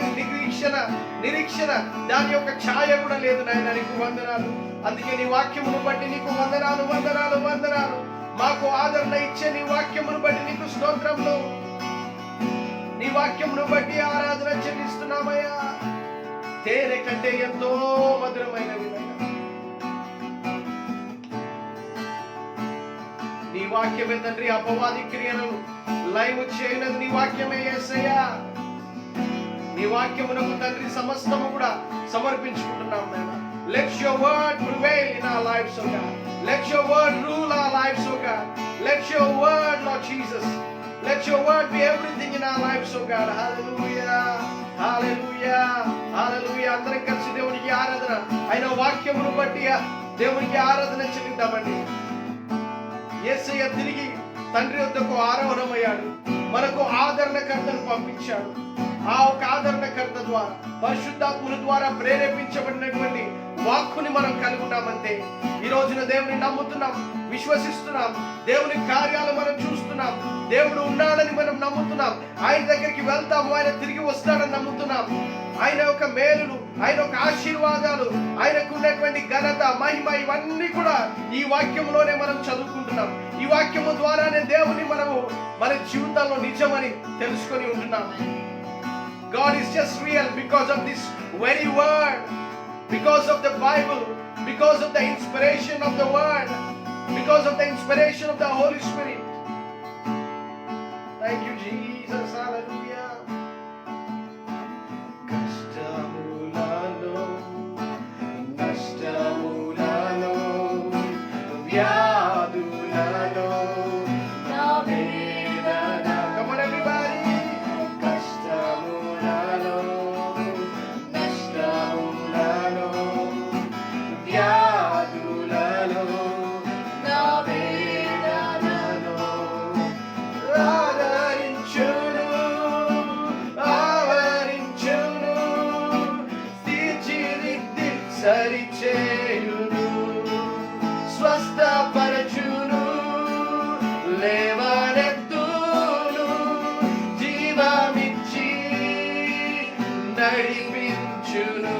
నిరీక్షణ దాని యొక్క ఛాయ కూడా లేదు నాయన. నీకు వందనాలు. అందుకే నీ వాక్యమును బట్టి నీకు వందనాలు వందనాలు వందనాలు. మాకు ఆదరణ ఇచ్చే నీ వాక్యమును బట్టి నీకు స్తోత్రములు. నీ వాక్యమును బట్టి ఆరాధన చెల్లిస్తున్నామయ్యా. తేనె కంటే ఎంతో మధురమైనవి నీ వాక్యమే తండ్రి. అపవాది క్రియలను లైవ్ చేయనది నీ వాక్యమే యేసయ్యా. నీ వాక్యమునకు తండ్రి సమస్తము కూడా సమర్పించుకుంటున్నాం నాయనా. Let your word prevail in our lives, O God. Let your word rule our lives, O God. Let your word, Lord Jesus, let your word be everything in our lives, O God. Hallelujah, hallelujah, hallelujah. అందరం కలిసి దేవునికి ఆరాధన, ఆయన వాక్యమును బట్టి దేవునికి ఆరాధన చెల్లిద్దామండి. యేసయ్య తిరిగి తండ్రి వద్దకు ఆరోహణమయ్యాడు. మనకు ఆదరణకర్తను పంపించాడు. ఆ ఒక ఆదరణకర్త ద్వారా, పరిశుద్ధాత్ముల ద్వారా ప్రేరేపించబడినటువంటి వాక్కుని మనం కలిగి ఉన్నామంటే ఈ రోజున దేవుని నమ్ముతున్నాం, విశ్వసిస్తున్నాం. దేవుని కార్యాలు మనం చూస్తున్నాం. దేవుడు ఉన్నాడని మనం నమ్ముతున్నాం. ఆయన దగ్గరికి వెళ్తాము, ఆయన తిరిగి వస్తాడని నమ్ముతున్నాం. ఆయన యొక్క మేలులు, ఆయన యొక్క ఆశీర్వాదాలు, ఆయనకు ఉన్నటువంటి ఘనత, మహిమ ఇవన్నీ కూడా ఈ వాక్యంలోనే మనం చదువుకుంటున్నాం. ఈ వాక్యము ద్వారానే దేవుని మనము మన జీవితాల్లో నిజమని తెలుసుకొని ఉంటున్నాం. God is just real because of this very word, because of the Bible, because of the inspiration of the word, because of the inspiration of the Holy Spirit. Thank you, Jesus. Hallelujah. Kastamulano, Kastamulano, Vyadulano, Navedana. Come on, everybody. సరిచేయును, స్వస్థపరచును, లేవనెత్తును, జీవమిచ్చి నడిపించును,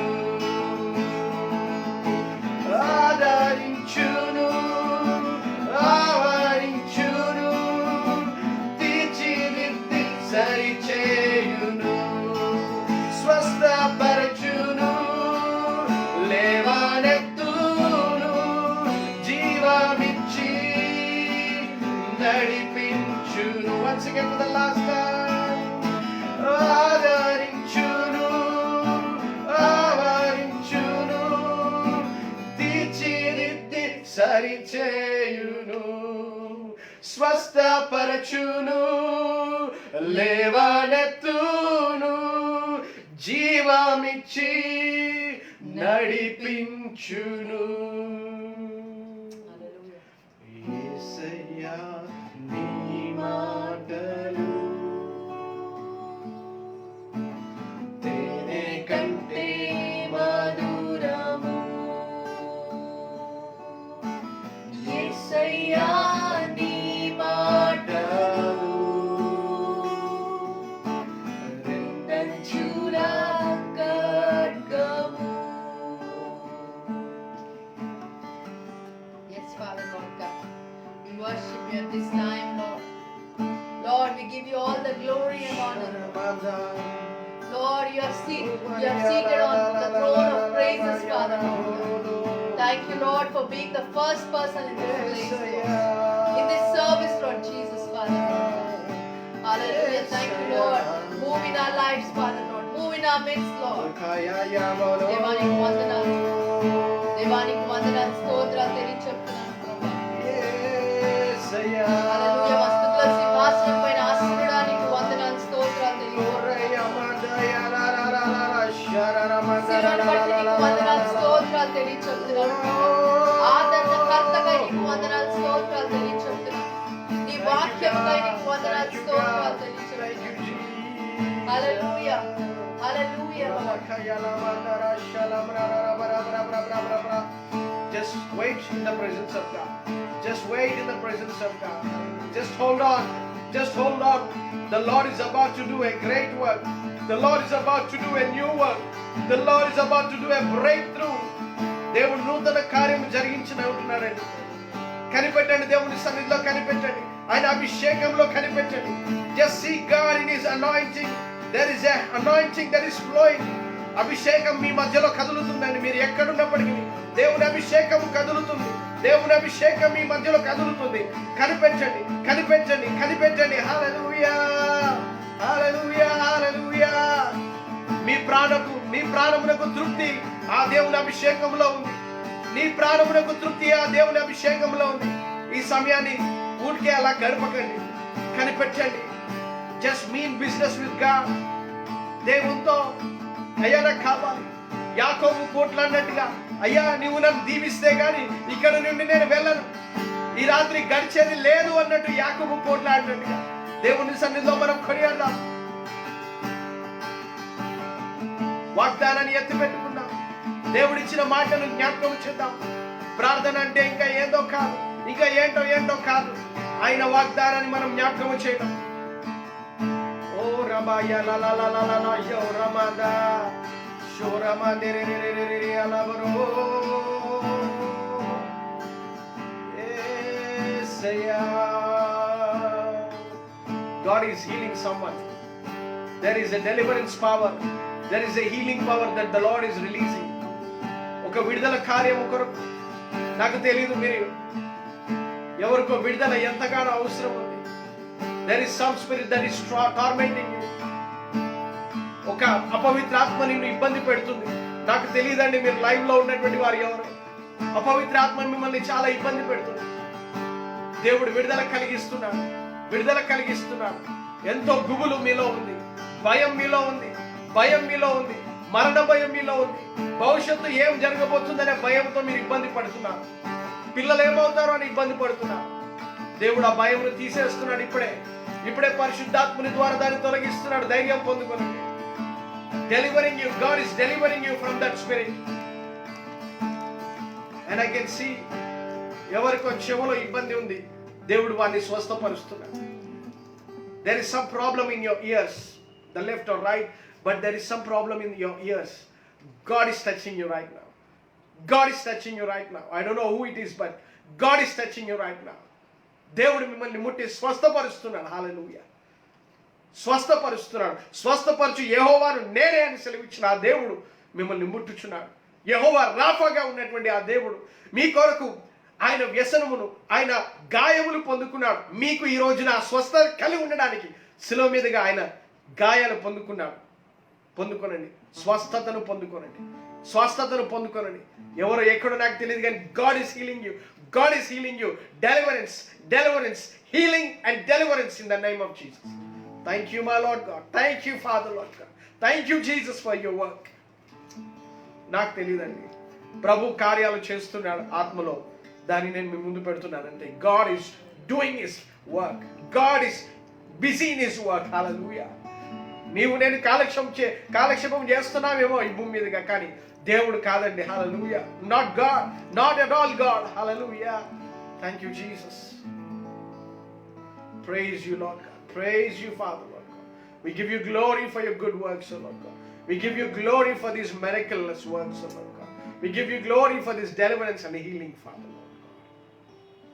ఆదరించును, ఆవరించును, తీర్చిదిద్ది సరిచేయును, స్వస్థపరచును, లేవనెత్తును, జీవమిచ్చి నడిపించును. Once again for the last time. ఆదరించును, ఆవరించును, తీర్చిదిద్ది సరిచేయును, స్వస్థపరచును, లేవనెత్తును, జీవమిచ్చి నడిపించును. యేసయ్యా నీ మాటలు తేనె కంటే మధురము. యేసయ్యా నీ మాటలు రెండంచుల ఖడ్గము. Yes, Father, Lord God. We worship you at this time, Lord. Lord, we give you all the glory and honor. Lord, you are seated on the throne of praises, Father, Lord. Thank you, Lord, for being the first person in this place, Lord. In this service, Lord Jesus, Father, Lord. Hallelujah. Thank you, Lord. Move in our lives, Father, Lord. Move in our midst, Lord. దేవానికి వందనాలు, దేవానికి వందనాలు, స్తోత్రాలు తెలియచెప్తున్నాను, ప్రభువా. హల్లెలూయా. మస్తుతుల సింహాసనం పైన ఆసీనుడానికి వందనాలు, స్తోత్రాలు శిలువను బట్టి నీకు వందనాలు, స్తోత్రాలు తెలియచెప్తున్నాను. ఆదరణకర్తగా నీకు వందనాలు, స్తోత్రాలు తెలియచెప్తున్నాను. నీ వాక్యముకై నీకు వందనాలు, స్తోత్రాలు తెలియచెప్తున్నాను. హల్లెలూయా, హల్లెలూయా. Just wait in the presence of God. Just wait in the presence of God. Just hold on. Just hold on. The Lord is about to do a great work. The Lord is about to do a new work. The Lord is about to do a breakthrough. దేవుడు నూతన కార్యం జరిగించిన ఉంటున్నాడండి. కనిపెట్టండి, దేవుని సన్నిధిలో కనిపెట్టండి, ఆయన అభిషేకంలో కనిపెట్టండి. Just see God in His anointing. There is an anointing that is flowing. అభిషేకం మీ మధ్యలో కదులుతుందండి. మీరు ఎక్కడున్నప్పటికీ దేవుని అభిషేకం కదులుతుంది. దేవుని అభిషేకం మీ మధ్యలో కదులుతుంది. కనిపెట్టండి, కనిపెట్టండి, కనిపెట్టండి. హల్లెలూయా, హల్లెలూయా, హల్లెలూయా. మీ ప్రాణమునకు తృప్తి ఆ దేవుని అభిషేకంలో ఉంది. నీ ప్రాణమునకు తృప్తి ఆ దేవుని అభిషేకంలో ఉంది. ఈ సమయాన్ని ఊరికే అలా గడపకండి, కనిపెట్టండి. Just mean business with God. దేవునితో అయ్యా నాకు కావాలి. యాకోబు పోట్లాడినట్టుగా, అయ్యా నువ్వు నన్ను దీవిస్తే గాని ఇక్కడ నుండి నేను వెళ్ళను, ఈ రాత్రి గడిచేది లేదు అన్నట్టు యాకోబు పోట్లాడినట్టుగా దేవుని సన్నిధిలో మనం కొనియాడదాం. వాగ్దానాన్ని ఎత్తిపెట్టుకుందాం. దేవుడిచ్చిన మాటను జ్ఞాపకం చేద్దాం. ప్రార్థన అంటే ఇంకా ఏందో కాదు, ఇంకా ఏంటో కాదు. ఆయన వాగ్దానాన్ని మనం జ్ఞాపకం చేయడం. ఓ రమాయ యో రమాదా షో రమాదే రే రే రే రే అలవరో యేసయ్యా. God is healing someone. There is a deliverance power. There is a healing power that the Lord is releasing. ఒక విడుదల కార్యం కొరకు నాకు తెలియదు మీరు ఎవరికో విడుదల ఎంతగానో అవసరం ఉంది. There is some spirit that is tormenting you. ఒక అపవిత్రాత్మ నిన్ను ఇబ్బంది పెడుతుంది. నాకు తెలియదండి మీరు లైవ్ లో ఉన్నటువంటి వారు ఎవరు. అపవిత్రాత్మ మిమ్మల్ని చాలా ఇబ్బంది పెడుతుంది. దేవుడు విడుదల కలిగిస్తున్నాడు, విడుదల కలిగిస్తున్నాడు. ఎంతో గుబులు మీలో ఉంది, భయం మీలో ఉంది, భయం మీలో ఉంది, మరణ భయం మీలో ఉంది. భవిష్యత్తు ఏం జరగబోతుందనే భయంతో మీరు ఇబ్బంది పడుతున్నారు. పిల్లలు ఏమవుతారో అని ఇబ్బంది పడుతున్నారు. దేవుడు ఆ భయంను తీసేస్తున్నాడు. ఇప్పుడే పరిశుద్ధాత్మని ద్వారా దాన్ని తొలగిస్తున్నాడు. ధైర్యం పొందుకొని delivering you. God is delivering you from that spirit. And I can see ఎవరికో చెవులో ఇబ్బంది ఉంది, దేవుడు వారిని స్వస్థపరుస్తున్నాడు. There is some problem in your ears, the left or right, but there is some problem in your ears. God is touching you right now. God is touching you right now. I don't know who it is, but God is touching you right now. దేవుడు మిమ్మల్ని ముట్టి స్వస్థపరుస్తున్నాడు. హల్లెలూయా. స్వస్థపరుస్తున్నాడు. స్వస్థపరచు యెహోవాను నేనే అని సెలవిచ్చిన ఆ దేవుడు మిమ్మల్ని ముట్టుచున్నాడు. యెహోవా రాఫాగా ఉన్నటువంటి ఆ దేవుడు మీ కొరకు ఆయన వ్యసనమును, ఆయన గాయములు పొందుకున్నాడు. మీకు ఈ రోజున స్వస్థత కలిగి ఉండడానికి శిలువ మీదుగా ఆయన గాయాలు పొందుకోనండి. స్వస్థతను పొందుకోనండి, స్వస్థతను పొందుకోనండి. ఎవరో ఎక్కడో నాకు తెలియదు కానీ God is healing you. God is healing you. Deliverance, healing and deliverance in the name of Jesus. Thank you, my Lord God. Thank you, Father, Lord God. Thank you, Jesus, for your work. నాకు తెలియదండి, ప్రభు కార్యాలు చేస్తున్నాడు ఆత్మలో. దాన్ని నేను మీ ముందు పెడుతున్నానంటే God is doing His work. God is busy in His work. Hallelujah. నీవు నేను కాలక్షేపం చేస్తున్నావేమో ఈ భూమి మీదుగా, కానీ దేవుడు కాదండి. Hallelujah. Not God, not at all God. Hallelujah. Thank you Jesus. Praise you, Lord God. Praise you, Father, Lord God. We give you glory for your good works, O Lord God. We give you glory for these miraculous works, O Lord God. We give you glory for this deliverance and healing, Father, Lord God.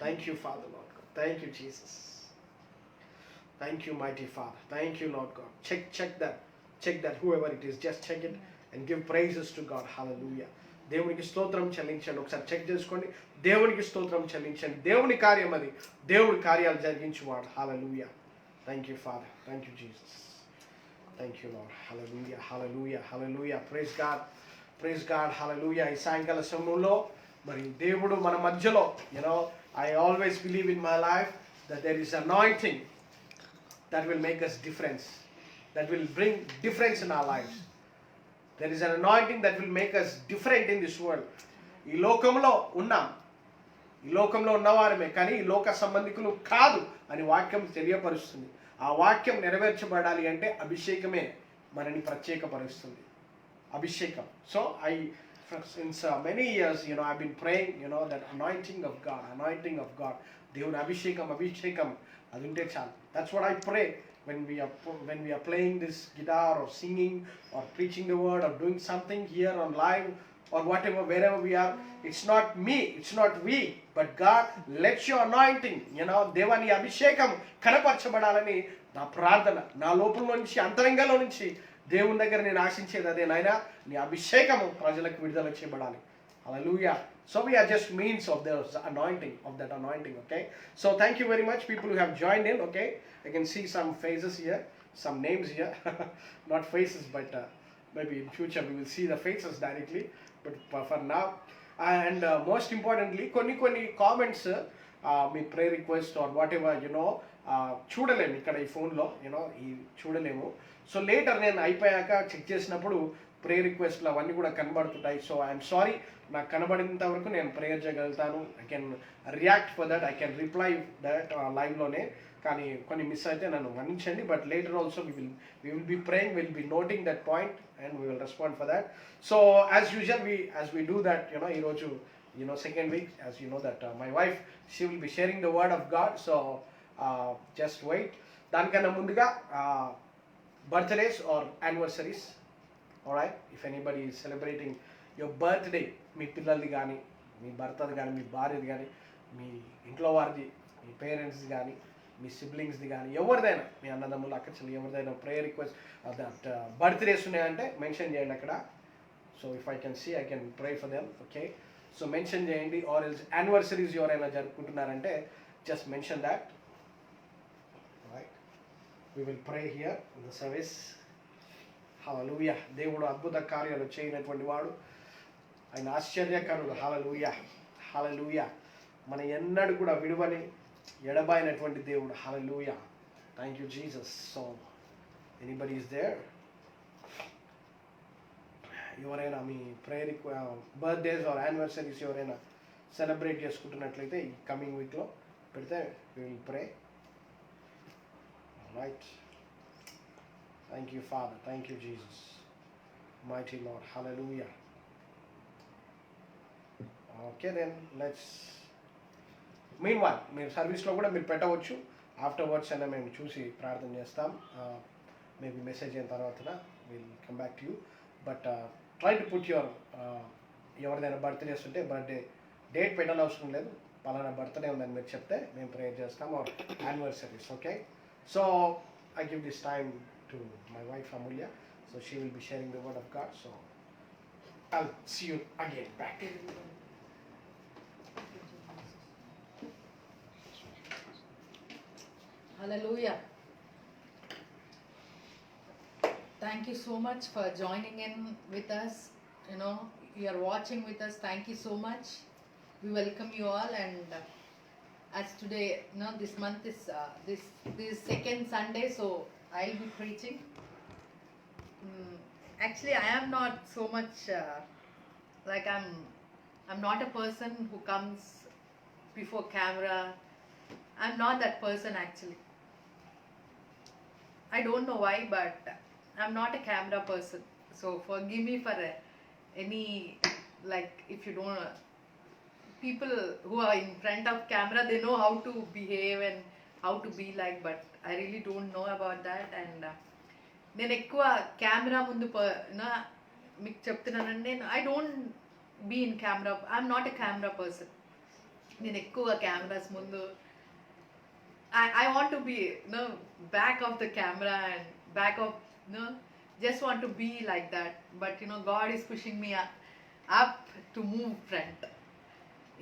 Thank you, Father, Lord God. Thank you, Jesus. Thank you, mighty Father. Thank you, Lord God. Check that whoever it is, just check it and give praises to God. Hallelujah. దేవునికి స్తోత్రం చెల్లించండి. ఒకసారి check చేసుకోండి. దేవునికి స్తోత్రం చెల్లించండి. దేవుని కార్యం అది. దేవుడి కార్యాలు జరిగించువాడు. Hallelujah. Thank you Father. Thank you Jesus. Thank you Lord. Hallelujah, hallelujah, hallelujah. Praise God, praise God. Hallelujah. ఈ సాయంకాల సమయంలో మరి దేవుడు మన మధ్యలో, I always believe in my life that there is anointing that will make us difference, that will bring difference in our lives. There is an anointing that will make us different in this world. ఈ లోకంలో ఉన్నవారమే, కానీ ఈ లోక సంబంధికులు కాదు అని వాక్యం తెలియపరుస్తుంది. ఆ వాక్యం నెరవేర్చబడాలి అంటే అభిషేకమే మనని ప్రత్యేకపరుస్తుంది. అభిషేకం. So since many years, I've been praying, that anointing of God. దేవుని అభిషేకం అది ఉంటే చాలు. That's what I pray when we are playing this guitar or singing or preaching the word or doing something here on live or whatever, wherever we are, it's not me, it's not we, but God, let your anointing, దేవా నీ అభిషేకం కనపరచబడాలని నా ప్రార్థన. నా లోపల నుంచి, అంతరంగంలో నుంచి దేవుని దగ్గర నేను ఆశించేది అదే, నాయనా నీ అభిషేకము ప్రజలకు విడుదల చేయబడాలి. Hallelujah. So we are just means of the anointing, of that anointing, okay? So thank you very much, people who have joined in, okay? I can see some faces here, some names here. Not faces, but maybe in future we will see the faces directly. But for now, and most importantly, కొన్ని comments, మీ pray request or what చూడలేము ఇక్కడ ఈ ఫోన్లో, ఈ చూడలేము. So later నేను అయిపోయాక చెక్ చేసినప్పుడు ప్రే రిక్వెస్ట్లు అవన్నీ కూడా కనబడుతుంటాయి. సో ఐఎమ్ సారీ, నాకు కనబడినంత వరకు నేను ప్రేయర్ చేయగలుగుతాను. I can react for that, I can reply that లైవ్లోనే. కానీ కొన్ని మిస్ అయితే నన్ను మన్నించండి. But later also we will be praying, we will be noting that point and we will respond for that. So as usual, as we do that, ఈరోజు second week, as you know that my wife, she will be sharing the word of God. So just wait. దానికన్నా ముందుగా birthdays or anniversaries, alright, if anybody is celebrating your birthday, మీ పిల్లలది కానీ, మీ భర్తది కానీ, మీ భార్యది కానీ, మీ ఇంట్లో వారిది, మీ పేరెంట్స్ది కానీ, మీ సిబ్లింగ్స్ది కానీ, ఎవరిదైనా, మీ అన్నదమ్ములు అక్కచెల్లి ఎవరిదైనా ప్రేయర్ రిక్వెస్ట్ దట్ బర్త్డేస్ ఉన్నాయంటే మెన్షన్ చేయండి అక్కడ. So if I can see, I can pray for them, okay? So mention చేయండి. ఆర్ ఎల్స్ యానివర్సరీస్ ఎవరైనా జరుపుకుంటున్నారంటే just mention that, right? We will pray here in the service. Hallelujah. దేవుడు అద్భుత కార్యాలు చేయనటువంటి వాడు, ఆయన ఆశ్చర్యకరుడు. హల్లెలూయా, హల్లెలూయా. మన ఎన్నడూ కూడా విడువని ఎడబాయినటువంటి దేవుడు. Hallelujah. Thank you Jesus. So anybody is there? ఎవరైనా మీ ప్రేయర్ బర్త్డేస్ ఆర్ యానివర్సరీస్ ఎవరైనా సెలబ్రేట్ చేసుకుంటున్నట్లయితే ఈ కమింగ్ వీక్లో పెడితే we will pray, right? Thank you Father, thank you Jesus, mighty Lord. Hallelujah. Okay then let's meanwhile మీరు సర్వీస్లో కూడా మీరు పెట్టవచ్చు. ఆఫ్టర్వర్డ్స్ అయినా మేము చూసి ప్రార్థన చేస్తాం. మేబీ మెసేజ్ అయిన తర్వాత will come back to you. But try to put your ఎవరిదైనా బర్త్డేస్ ఉంటే బర్త్డే డేట్ పెట్టాల్సిన అవసరం లేదు. పలానా బర్త్డే ఉందని మీరు చెప్తే మేము ప్రేయర్ చేస్తాం. Or anniversaries, okay? So I give this time to my wife Amulya. So she will be sharing the word of God. So I'll see you again back. Hallelujah. Thank you so much for joining in with us. You are watching with us. Thank you so much. We welcome you all. And as today, this month is this second Sunday, so I'll be preaching. Actually, I am not so much like I'm not a person who comes before camera. I'm not that person actually. I don't know why, but I'm not a camera person. So forgive me for any, like, if you don't, people who are in front of camera, they know how to behave and how to be like, but I really don't know about that. And నేను ఎక్కువ camera ముందు మీకు చెప్తున్నానండి, I don't be in camera. I'm not a camera person. నేను ఎక్కువ cameras ముందు I want to be back of the camera and back of just want to be like that. But God is pushing me up to move front.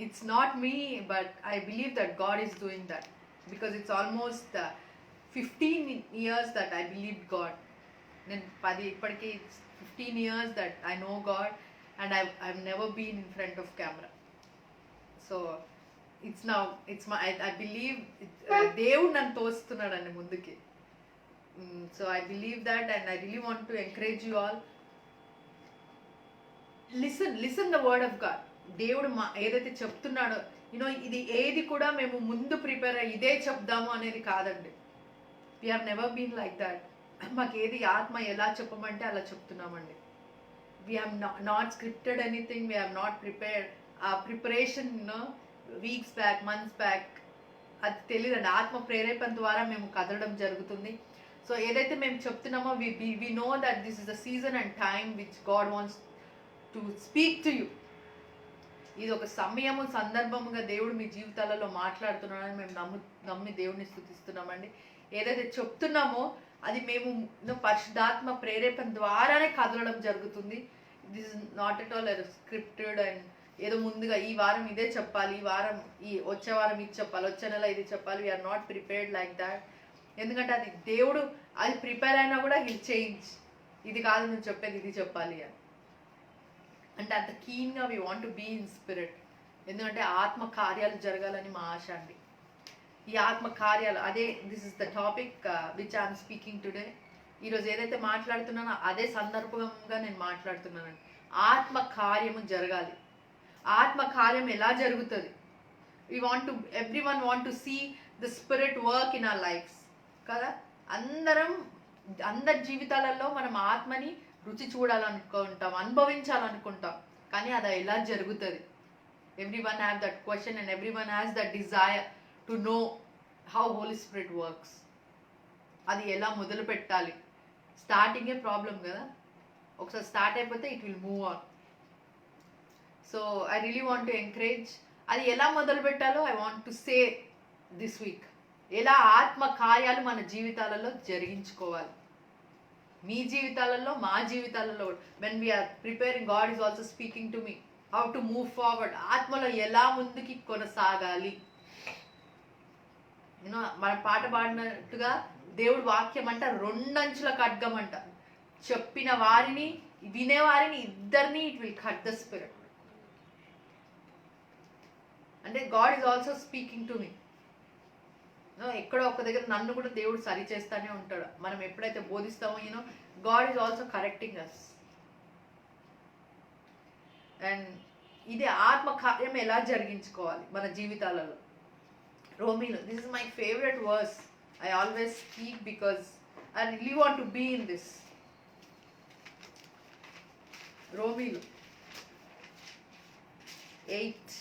It's not me, but I believe that God is doing that, because it's almost 15 years that I believed God. Then ippadi it's 15 years that I know God, and I've never been in front of camera. So it's my I believe దేవుడు నన్ను తోస్తున్నాడండి ముందుకి. So I believe that, and I really want to encourage you all. Listen the word of God. దేవుడు ఏదైతే చెప్తున్నాడో, ఇది ఏది కూడా మేము ముందు ప్రిపేర్ అయ్యి ఇదే చెప్దాము అనేది కాదండి. we have never been like that. మాకు ఏది ఆత్మ ఎలా చెప్పమంటే అలా చెప్తున్నామండి. we have not scripted anything. We have not prepared. Preparation weeks back, months back, అది తెలియదండి. ఆత్మ ప్రేరేపణ ద్వారా మేము కదలడం జరుగుతుంది. సో ఏదైతే మేము చెప్తున్నామో we know that this is the season and time which God wants to speak to you. ఇది ఒక సమయము సందర్భముగా దేవుడు మీ జీవితాలలో మాట్లాడుతున్నాడని మేము నమ్మి దేవుడిని స్తుతిస్తున్నామండి. ఏదైతే చెప్తున్నామో అది మేము పరిశుద్ధాత్మ ప్రేరేపణ ద్వారానే కదలడం జరుగుతుంది. This is not at all scripted and ఏదో ముందుగా ఈ వారం ఇదే చెప్పాలి, వచ్చే వారం ఇది చెప్పాలి, వచ్చే నెల ఇది చెప్పాలి. We are not prepared like that. ఎందుకంటే అది దేవుడు అది ప్రిపేర్ అయినా కూడా హిల్ చేంజ్. ఇది కాదు నువ్వు చెప్పేది, ఇది చెప్పాలి అని. అంటే అంత కీన్గా we want to be in spirit. ఎందుకంటే ఆత్మ కార్యాలు జరగాలని మా ఆశ అండి. ఈ ఆత్మ కార్యాలు అదే this is the topic which I'm speaking today. ఈరోజు ఏదైతే మాట్లాడుతున్నానో అదే సందర్భంగా నేను మాట్లాడుతున్నానండి. ఆత్మ కార్యము జరగాలి. ఆత్మ కార్యం ఎలా జరుగుతుంది? Everyone want to see the spirit work in our lives కదా. అందరి జీవితాలలో మనం ఆత్మని రుచి చూడాలనుకుంటాం, అనుభవించాలనుకుంటాం. కానీ అది ఎలా జరుగుతుంది? Everyone have that question and everyone has that desire to know how holy spirit works. అది ఎలా మొదలు పెట్టాలి? స్టార్టింగే ప్రాబ్లం కదా. ఒకసారి స్టార్ట్ అయిపోతే it will move on. So I really want to encourage. అది ఎలా మొదలు పెట్టాలో I want to say this week. ఎలా ఆత్మ కార్యాలు మన జీవితాలలో జరిగించుకోవాలి, మీ జీవితాలలో, మా జీవితాలలో. When we are preparing, God is also speaking to me how to move forward. ఆత్మలో ఎలా ముందుకి కొనసాగాలి. మన పాట పాడినట్టుగా దేవుడు వాక్యం అంట రెండంచుల ఖడ్గం అంట. చెప్పిన వారిని, వినేవారిని ఇద్దరిని it will cut the spirit. అంటే God is also speaking to me. ఎక్కడో ఒక దగ్గర నన్ను కూడా దేవుడు సరి చేస్తానే ఉంటాడు. మనం ఎప్పుడైతే బోధిస్తామో God is also correcting us. And ఇది ఆత్మ కార్యం ఎలా జరిగించుకోవాలి మన జీవితాలలో. రోమీలో, this is my favourite verse. I always speak because I really want to be in this. Romilo 8.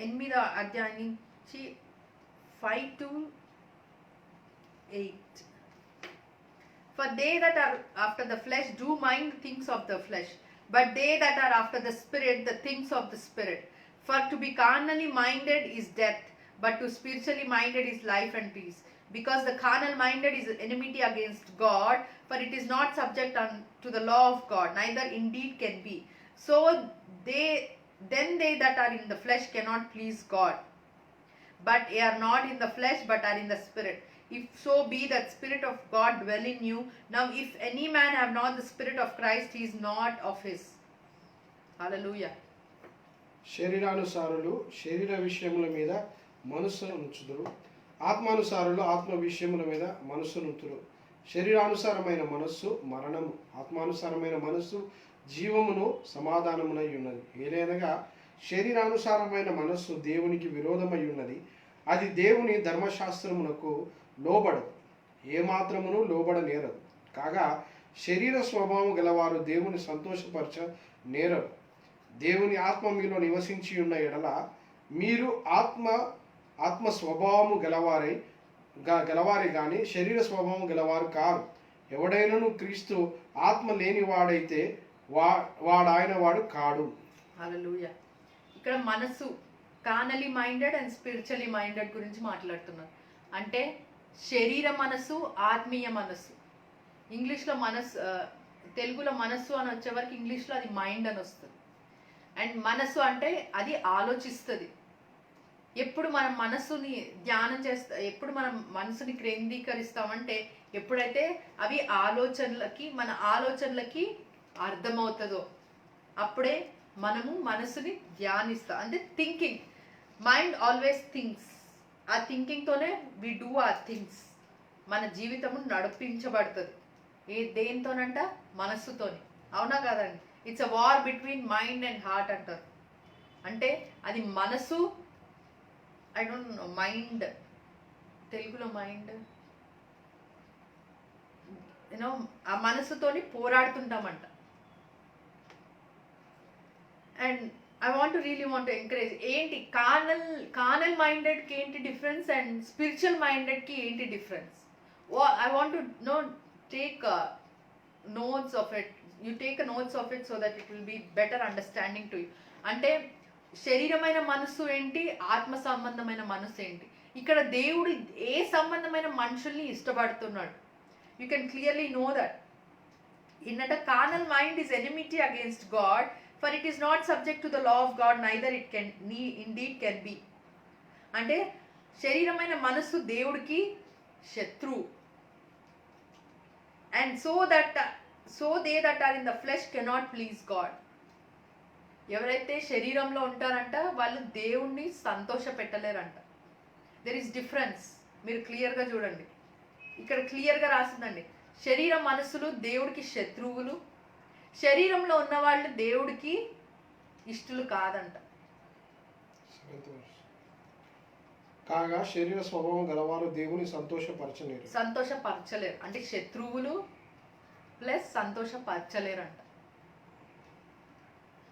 ఎనిమిది అధ్యాయం నుంచి 5 to 8. For they that are after the flesh do mind things of the flesh, but they that are after the Spirit, the things of the Spirit. For to be carnally minded is death, but to spiritually minded is life and peace. Because the carnal minded is enmity against God, for it is not subject to the law of God, neither indeed can be. So they that are in the flesh cannot please God. But ye are not in the flesh, but are in the Spirit. If so be that Spirit of God dwell in you. Now if any man have not the Spirit of Christ, he is not of his. Hallelujah. శరీరానుసారులు శరీర విషయముల మీద మనస్సును ఉంచుదురు, ఆత్మానుసారులు ఆత్మ విషయముల మీద మనస్సును ఉంచుదురు. శరీరానుసారమైన మనస్సు మరణము, ఆత్మానుసారమైన మనస్సు జీవమును సమాధానమునై ఉన్నది. ఏలైనగా శరీరానుసారమైన మనస్సు దేవునికి విరోధమై ఉన్నది. అది దేవుని ధర్మశాస్త్రమునకు లోబడదు, ఏమాత్రమును లోబడనేరదు. కాగా శరీర స్వభావం గలవారు దేవుని సంతోషపరచ నేరరు. దేవుని ఆత్మ మీలో నివసించి ఉన్న ఎడల మీరు ఆత్మ స్వభావము గలవారే కానీ శరీర స్వభావం గలవారు కారు. ఎవడైనను క్రీస్తు ఆత్మ లేనివాడైతే వాడాయన వాడు కాడు. హల్లెలూయా. ఇక్కడ మనసు కార్నలీ మైండెడ్ అండ్ స్పిరిచువలీ మైండెడ్ గురించి మాట్లాడుతున్నారు. అంటే శరీర మనసు, ఆత్మీయ మనసు. ఇంగ్లీష్లో తెలుగులో మనస్సు అని వచ్చేవరకు ఇంగ్లీష్లో అది మైండ్ అని వస్తుంది. అండ్ మనసు అంటే అది ఆలోచిస్తుంది. ఎప్పుడు మనం మనస్సుని ధ్యానం ఎప్పుడు మనం మనసుని కేంద్రీకరిస్తామంటే ఎప్పుడైతే అవి మన ఆలోచనలకి అర్థమవుతుందో అప్పుడే మనము మనసుని ధ్యానిస్తాం. అంటే థింకింగ్, మైండ్ ఆల్వేస్ థింక్స్. ఆ థింకింగ్తోనే వి డూ ఆర్ థింగ్స్. మన జీవితము నడిపించబడుతుంది. దేనితోనంట? మనస్సుతోని. అవునా కాదండి? It's a war between mind and heart అంటారు. అంటే అది మనసు, ఐ డోంట్ నో, మైండ్ తెలుగులో మైండ్ ఆ మనసుతోని పోరాడుతుంటామంట. And I want to encourage ఏంటి కార్నల్ మైండెడ్ కి ఏంటి డిఫరెన్స్ అండ్ స్పిరిచువల్ మైండెడ్ కి ఏంటి difference. I want to take notes of it. You take a notes of it so that it will be better understanding to you. అంటే శరీరమైన మనస్సు ఏంటి, ఆత్మ సంబంధమైన మనస్సు ఏంటి. ఇక్కడ దేవుడు ఏ సంబంధమైన మనుషుల్ని ఇష్టపడుతున్నాడు. You can clearly know that. ఇన్నట carnal mind is enmity against God, for it is not subject to the law of God, neither it can indeed can be. అంటే శరీరమైన మనస్సు దేవుడికి శత్రువు. And so they that are in the flesh cannot please God. ఎవరైతే శరీరంలో ఉంటారంట వాళ్ళు దేవుణ్ణి సంతోష పెట్టలేరంట. There is difference. మీరు క్లియర్గా చూడండి, ఇక్కడ క్లియర్గా రాసిందండి. శరీర మనస్సులు దేవుడికి శత్రువులు, శరీరంలో ఉన్న వాళ్ళు దేవుడికి ఇష్టలు కాదంట. కాగా శరీర స్వభావం గలవారు దేవుని సంతోషపరచలేరు. అంటే శత్రువులు ప్లస్ సంతోషపరచలేరు అంట.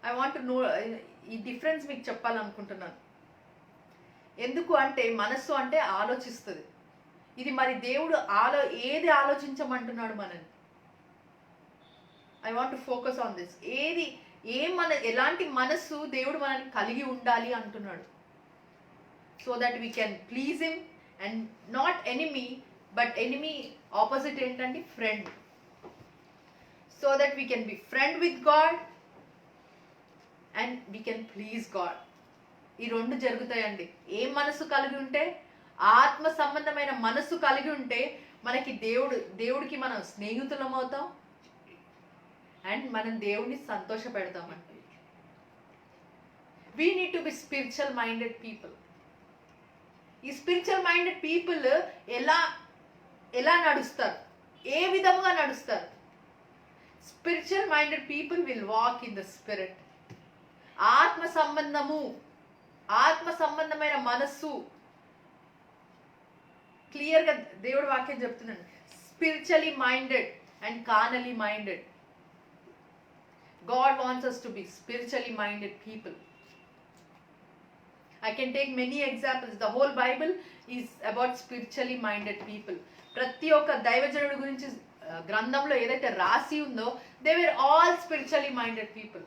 ఐ వాంట్ నో ఈ డిఫరెన్స్ మీకు చెప్పాలనుకుంటున్నాను. ఎందుకు అంటే మనస్సు అంటే ఆలోచిస్తుంది. ఇది మరి దేవుడు ఏది ఆలోచించమంటున్నాడు మనని. I want to focus on this. ఎలాంటి మనస్సు దేవుడు మనని కలిగి ఉండాలి అంటున్నాడు. So that we can please him, and not enemy, but enemy opposite ఏంటంటే friend. So that we can be friend with God and we can please God. ఈ రెండు జరుగుతాయండి. ఏ మనసు కలిగి ఉంటే, ఆత్మ సంబంధమైన మనసు కలిగి ఉంటే మనకి దేవుడికి మనం స్నేహితులం అవుతాం అండ్ మనం దేవుడిని సంతోష పెడతామండి. We need to be spiritual minded people. ఈ స్పిరిచువల్ మైండెడ్ పీపుల్ ఎలా నడుస్తారు, ఏ విధముగా నడుస్తారు. Spiritual minded people will walk in the spirit. ఆత్మ సంబంధమైన మనస్సు క్లియర్గా దేవుడు వాక్యం చెప్తున్నాడు. Spiritually minded and carnally minded. God wants us to be spiritually minded people. I can take many examples. The whole Bible is about spiritually minded people. ప్రతి ఒక్క దైవజనుడి గురించి గ్రంథంలో ఏదైతే రాసి ఉందో, they were all spiritually minded people.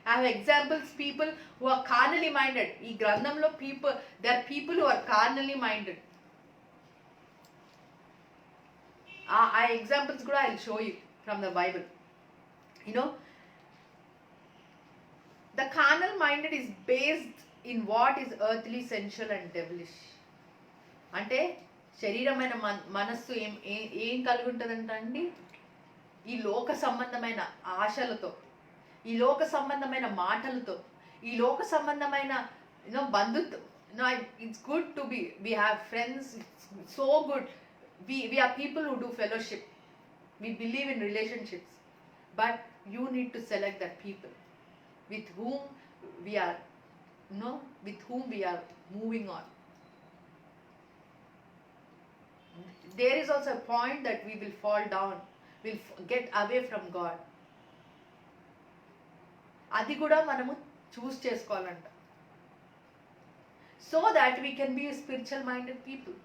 I have examples, people who are carnally minded. ఈ గ్రంథంలో there are people who are carnally minded. ఆ examples కూడా I'll show you from the Bible. You know, the carnal minded is based in what is earthly, sensual and devilish. అంటే శరీరమైన మనస్సు ఏం కలిగి ఉంటుందంట అండి, ఈ లోక సంబంధమైన ఆశలతో, ఈ లోక సంబంధమైన మాటలతో, ఈ లోక సంబంధమైన బంధుత్వం. It's good to we have friends. It's so good. We are people who do fellowship. We believe in relationships. But you need to select that people with whom we are moving on. There is also a point that we will fall down, we'll get away from God. అది కూడా మనము చూస్ చేసుకోవాలంట. So that we can be a spiritual minded people.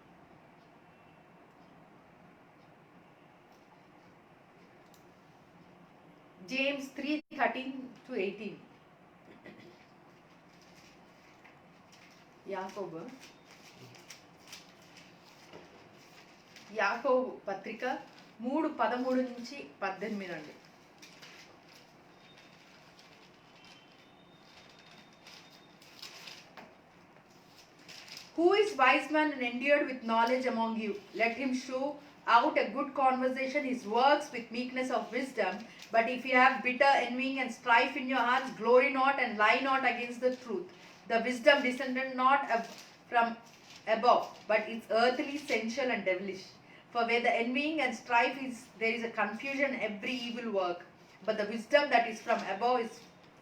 James 3:13-18. యాకోబు పత్రిక 3:13-18 అండి. Who is wise man and endued with knowledge among you? Let him show out a good conversation his works with meekness of wisdom. But if you have bitter envying and strife in your hearts, glory not and lie not against the truth. The wisdom descended not from above, but is earthly, sensual and devilish. For where the envying and strife is, there is a confusion, every evil work. But the wisdom that is from above is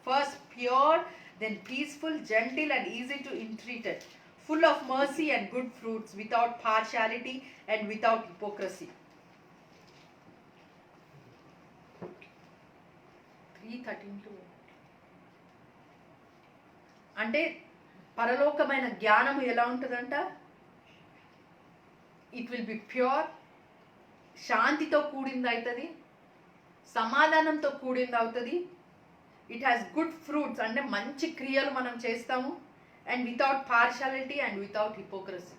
first pure, then peaceful, gentle and easy to entreated, full of mercy and good fruits, without partiality and without hypocrisy. 3:13-18. అంటే పరలోకమైన జ్ఞానం ఎలా ఉంటుందంట? It will B pure, శాంతితో కూడింది అవుతుంది, సమాధానంతో కూడింది అవుతుంది. ఇట్ హ్యాస్ గుడ్ ఫ్రూట్స్, అంటే మంచి క్రియలు మనం చేస్తాము. And without partiality and without hypocrisy,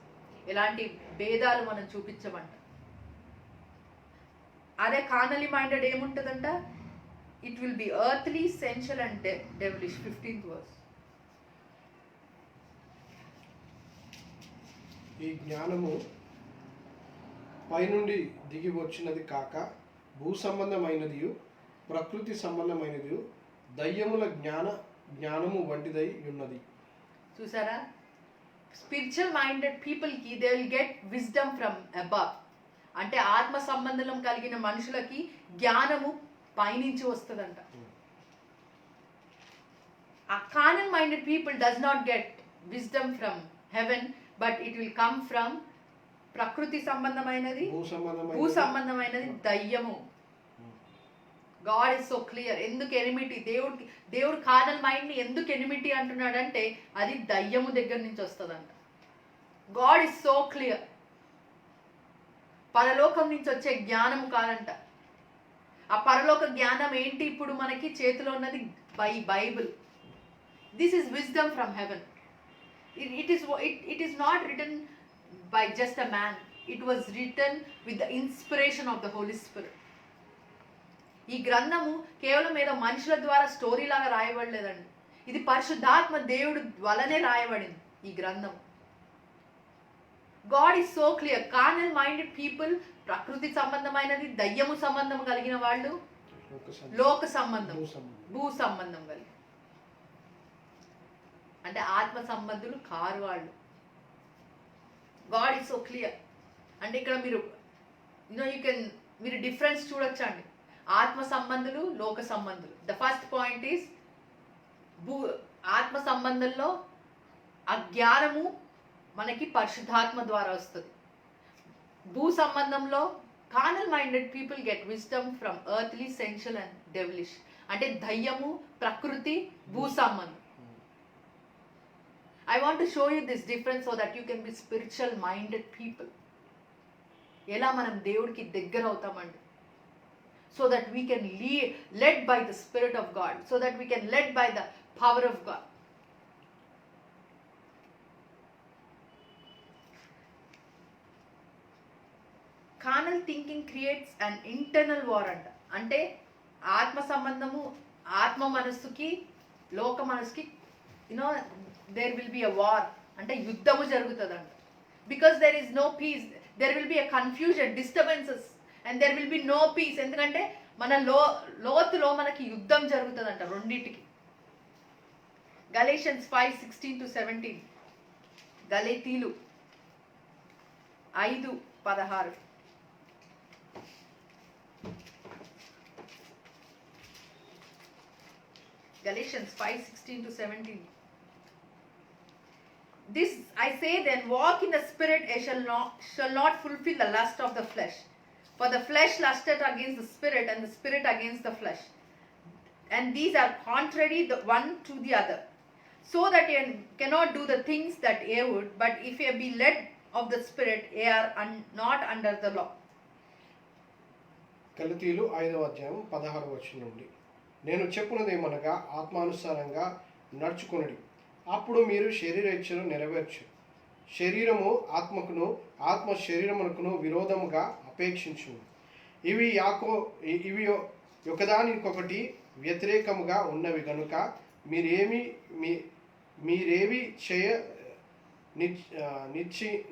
ఎలాంటి భేదాలు మనం చూపించమంట. అదే కార్నలీ మైండెడ్ ఏముంటుందంట? It will be earthly, sensual and devilish. 15th verse. ఈ జ్ఞానము పైనుండి దిగి వచ్చినది కాక భూ సంబంధమైనదియు ప్రకృతి సంబంధమైనదియు దయ్యముల జ్ఞానము వంటిదై ఉన్నది. చూసారా? స్పిరిచువల్ మైండెడ్ పీపుల్కి they will get wisdom from above. అంటే ఆత్మ సంబంధం కలిగిన మనుషులకి జ్ఞానము పైనుంచి వస్తుందంట. ఆ carnal minded people does not get wisdom from heaven, but it will come from ప్రకృతి సంబంధమైనది, భూ సంబంధమైనది, దయ్యము. God is so clear. ఎందుకు ఎనిమిటీ? దేవుడు కార్నల్ మైండ్ ని ఎందుకు ఎనిమిటీ అంటున్నాడంటే అది దయ్యము దగ్గర నుంచి వస్తుందంట. God is so clear. పరలోకం నుంచి వచ్చే జ్ఞానము కాదంట. ఆ పరలోక జ్ఞానం ఏంటి? ఇప్పుడు మనకి చేతిలో ఉన్నది Bible. This is wisdom from heaven. It is not written by just a man. It was written with the inspiration of the Holy Spirit. ఈ గ్రంథము కేవలం ఏదో మనుషుల ద్వారా స్టోరీ లాగా రాయబడలేదండి. ఇది పరిశుద్ధాత్మ దేవుడు వలనే రాయబడింది ఈ గ్రంథం. God is so clear. Carnal minded people ప్రకృతి సంబంధమైనది, దయ్యము సంబంధం కలిగిన వాళ్ళు, లోక సంబంధం, భూ సంబంధం కలిగి, అంటే ఆత్మ సంబంధులు కారు వాళ్ళు. God is so clear. అంటే ఇక్కడ మీరు డిఫరెన్స్ చూడొచ్చండి. ఆత్మ సంబంధులు, లోక సంబంధులు. ద ఫస్ట్ పాయింట్ ఈస్ ఆత్మ సంబంధంలో అజ్ఞానము మనకి పరిశుద్ధాత్మ ద్వారా వస్తుంది. భూ సంబంధంలో carnal minded people get wisdom from earthly, sensual and devilish. అంటే దయ్యము, ప్రకృతి, భూ సంబంధం. I want to show you this difference so that you can be spiritual minded people. ఎలా మనం దేవుడికి దగ్గర అవుతామండి? So that we can led by the Spirit of God. So that we can led by the power of God. Carnal thinking creates an internal war అంట. అంటే ఆత్మ సంబంధము, ఆత్మ మనస్సుకి, లోక మనస్సుకి there will be a war. అంటే యుద్ధము జరుగుతుందంట. Because there is no peace, there will be a confusion, disturbances, and there will be no peace. ఎందుకంటే మన లోతులో మనకి యుద్ధం జరుగుతుందంట రెండింటికి. Galatians 5:16-17. గలేతీలు 5:16. Galatians 5:16-17. This I say then, walk in the spirit, and shall not fulfill the lust of the flesh. For the flesh lusteth against the spirit, and the spirit against the flesh. And these are contrary the one to the other, so that ye cannot do the things that ye would. But if ye be led of the spirit, ye are not under the law. గలతీయులు 5:16 నేను చెప్పున్నదేమనగా ఆత్మానుసారంగా నడుచుకొనుడి, అప్పుడు మీరు శరీరేచ్ఛను నెరవేర్చు. శరీరము ఆత్మకును, ఆత్మ శరీరమునకును విరోధముగా అపేక్షించును. ఇవి ఒకదానికొకటి వ్యతిరేకముగా ఉన్నవి గనుక మీరేవి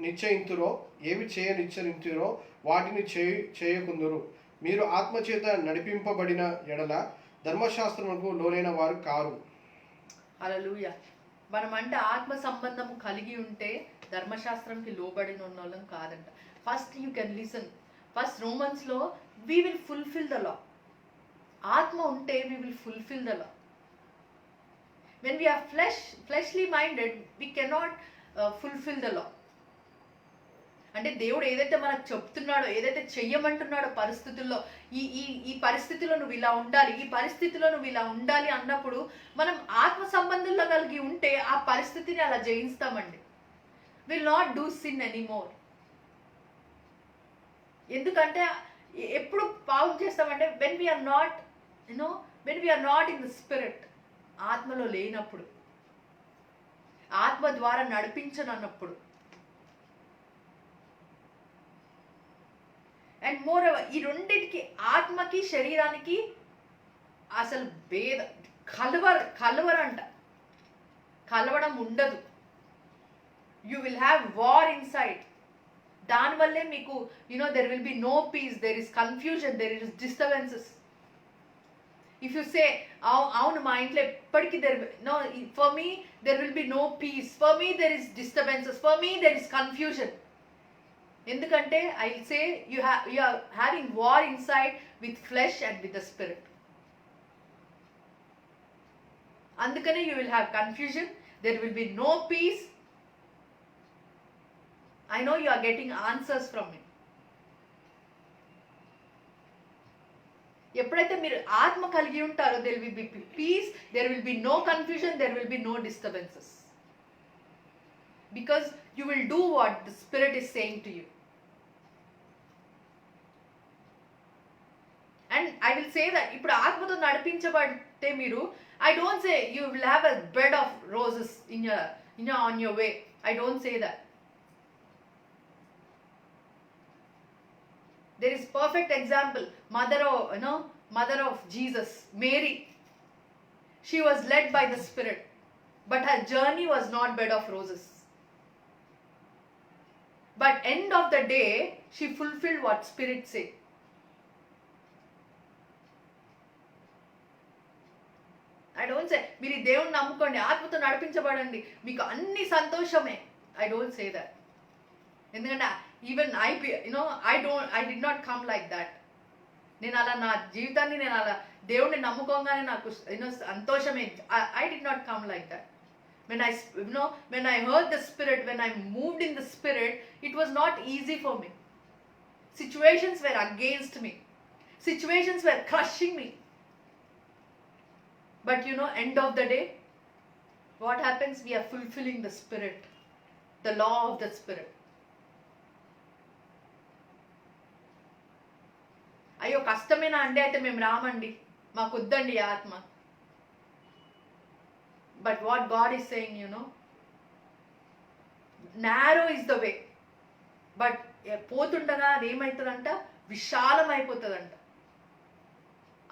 నిశ్చయింతురో, ఏవి నిశ్చయింతురో వాటిని చేయకుందురు. మీరు ఆత్మచేత నడిపింపబడిన ఎడల ధర్మశాస్త్రములకు లోనైన వారు కారు. హల్లెలూయా. మనమంటే ఆత్మ సంబంధము కలిగి ఉంటే ధర్మశాస్త్రంకి లోబడిన ఉన్నోళ్ళం కాదంట. First you can listen. First రోమన్స్లో we will fulfil the law. ఆత్మ ఉంటే we will fulfil the law. When we are fleshly minded we cannot fulfil the law. అంటే దేవుడు ఏదైతే మనకు చెప్తున్నాడో, ఏదైతే చెయ్యమంటున్నాడో పరిస్థితుల్లో, ఈ ఈ ఈ పరిస్థితిలో నువ్వు ఇలా ఉండాలి, ఈ పరిస్థితిలో నువ్వు ఇలా ఉండాలి అన్నప్పుడు మనం ఆత్మ సంబంధంలో కలిగి ఉంటే ఆ పరిస్థితిని అలా జయిస్తామండి. Will not do sin anymore. ఎందుకంటే ఎప్పుడు పాపం చేస్తామంటే when we are not when we are not in the spirit, ఆత్మలో లేనప్పుడు, ఆత్మ ద్వారా నడిపించనన్నప్పుడు. అండ్ మోర్ ఓవర్ ఈ రెండింటికి, ఆత్మకి శరీరానికి అసలు కలవరంట, కలవడం ఉండదు. You will have war inside. దానివల్లే మీకు there will be no peace, there is confusion, there is disturbances. If you say అవును మా ఇంట్లో ఎప్పటికీ for me there will be no peace, for me there is disturbances, for me there is confusion. ఎందుకంటే I will say you are having war inside with flesh and with the spirit. అందుకనే you will have confusion, there will be no piece. I know you are getting answers from me. ఎప్పుడైతే మీరు ఆత్మ కలిగి ఉంటారో there will be peace, there will be no confusion, there will be no disturbances. Because you will do what the Spirit is saying to you. And I will say that ఇప్పుడు ఆత్మతో నడిపించబడితే మీరు, I don't say you will have a bed of roses on your way. I don't say that. There is perfect example, mother of Jesus, Mary. She was led by the Spirit, but her journey was not bed of roses. But end of the day, she fulfilled what Spirit said. I don't say మీరు దేవుని నమ్ముకోండి, ఆత్మతో నడిపించబడండి, మీకు అన్ని సంతోషమే. I don't say that. ఎందుకంటే even I did not come like that. నేను అలా నా జీవితాన్ని నేను అలా దేవుడిని నమ్ముకోగానే నాకు సంతోషమే. I did not come like that. When I heard the Spirit, when I moved in the Spirit, it was not easy for me. Situations were against me. Situations were crushing me. But end of the day, what happens? We are fulfilling the Spirit, the law of the Spirit. అయ్యో కష్టమేనా అండి, అయితే మేము రామండి, మాకు వద్దండి ఆత్మ. But what God is saying, narrow is the way. But పోతుండగా అది ఏమవుతుందంట, విశాలం అయిపోతుందంట.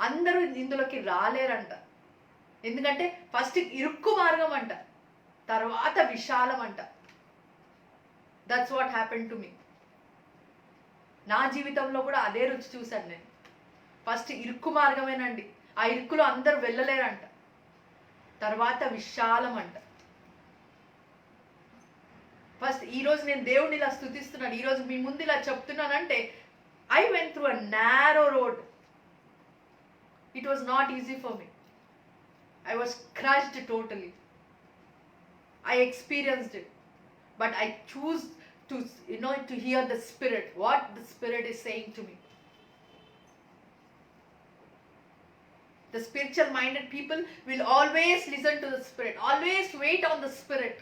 అందరూ ఇందులోకి రాలేరంట. ఎందుకంటే ఫస్ట్ ఇరుక్కు మార్గం అంట, తర్వాత విశాలం అంట. That's what happen to me. నా జీవితంలో కూడా అదే రుచి చూశాను నేను. ఫస్ట్ ఇరుక్కు మార్గమేనండి, ఆ ఇరుక్కులో అందరూ వెళ్ళలేరంట, తర్వాత విశాలం అంట. ఫస్ట్ ఈరోజు నేను దేవుడిని ఇలా స్తుతిస్తున్నాను, ఈరోజు మీ ముందు ఇలా చెప్తున్నానంటే I went through a narrow road. It was not easy for me. I was crushed totally. I experienced it. But I choose to hear the Spirit, what the Spirit is saying to me. The spiritual minded people will always listen to the Spirit, always wait on the Spirit,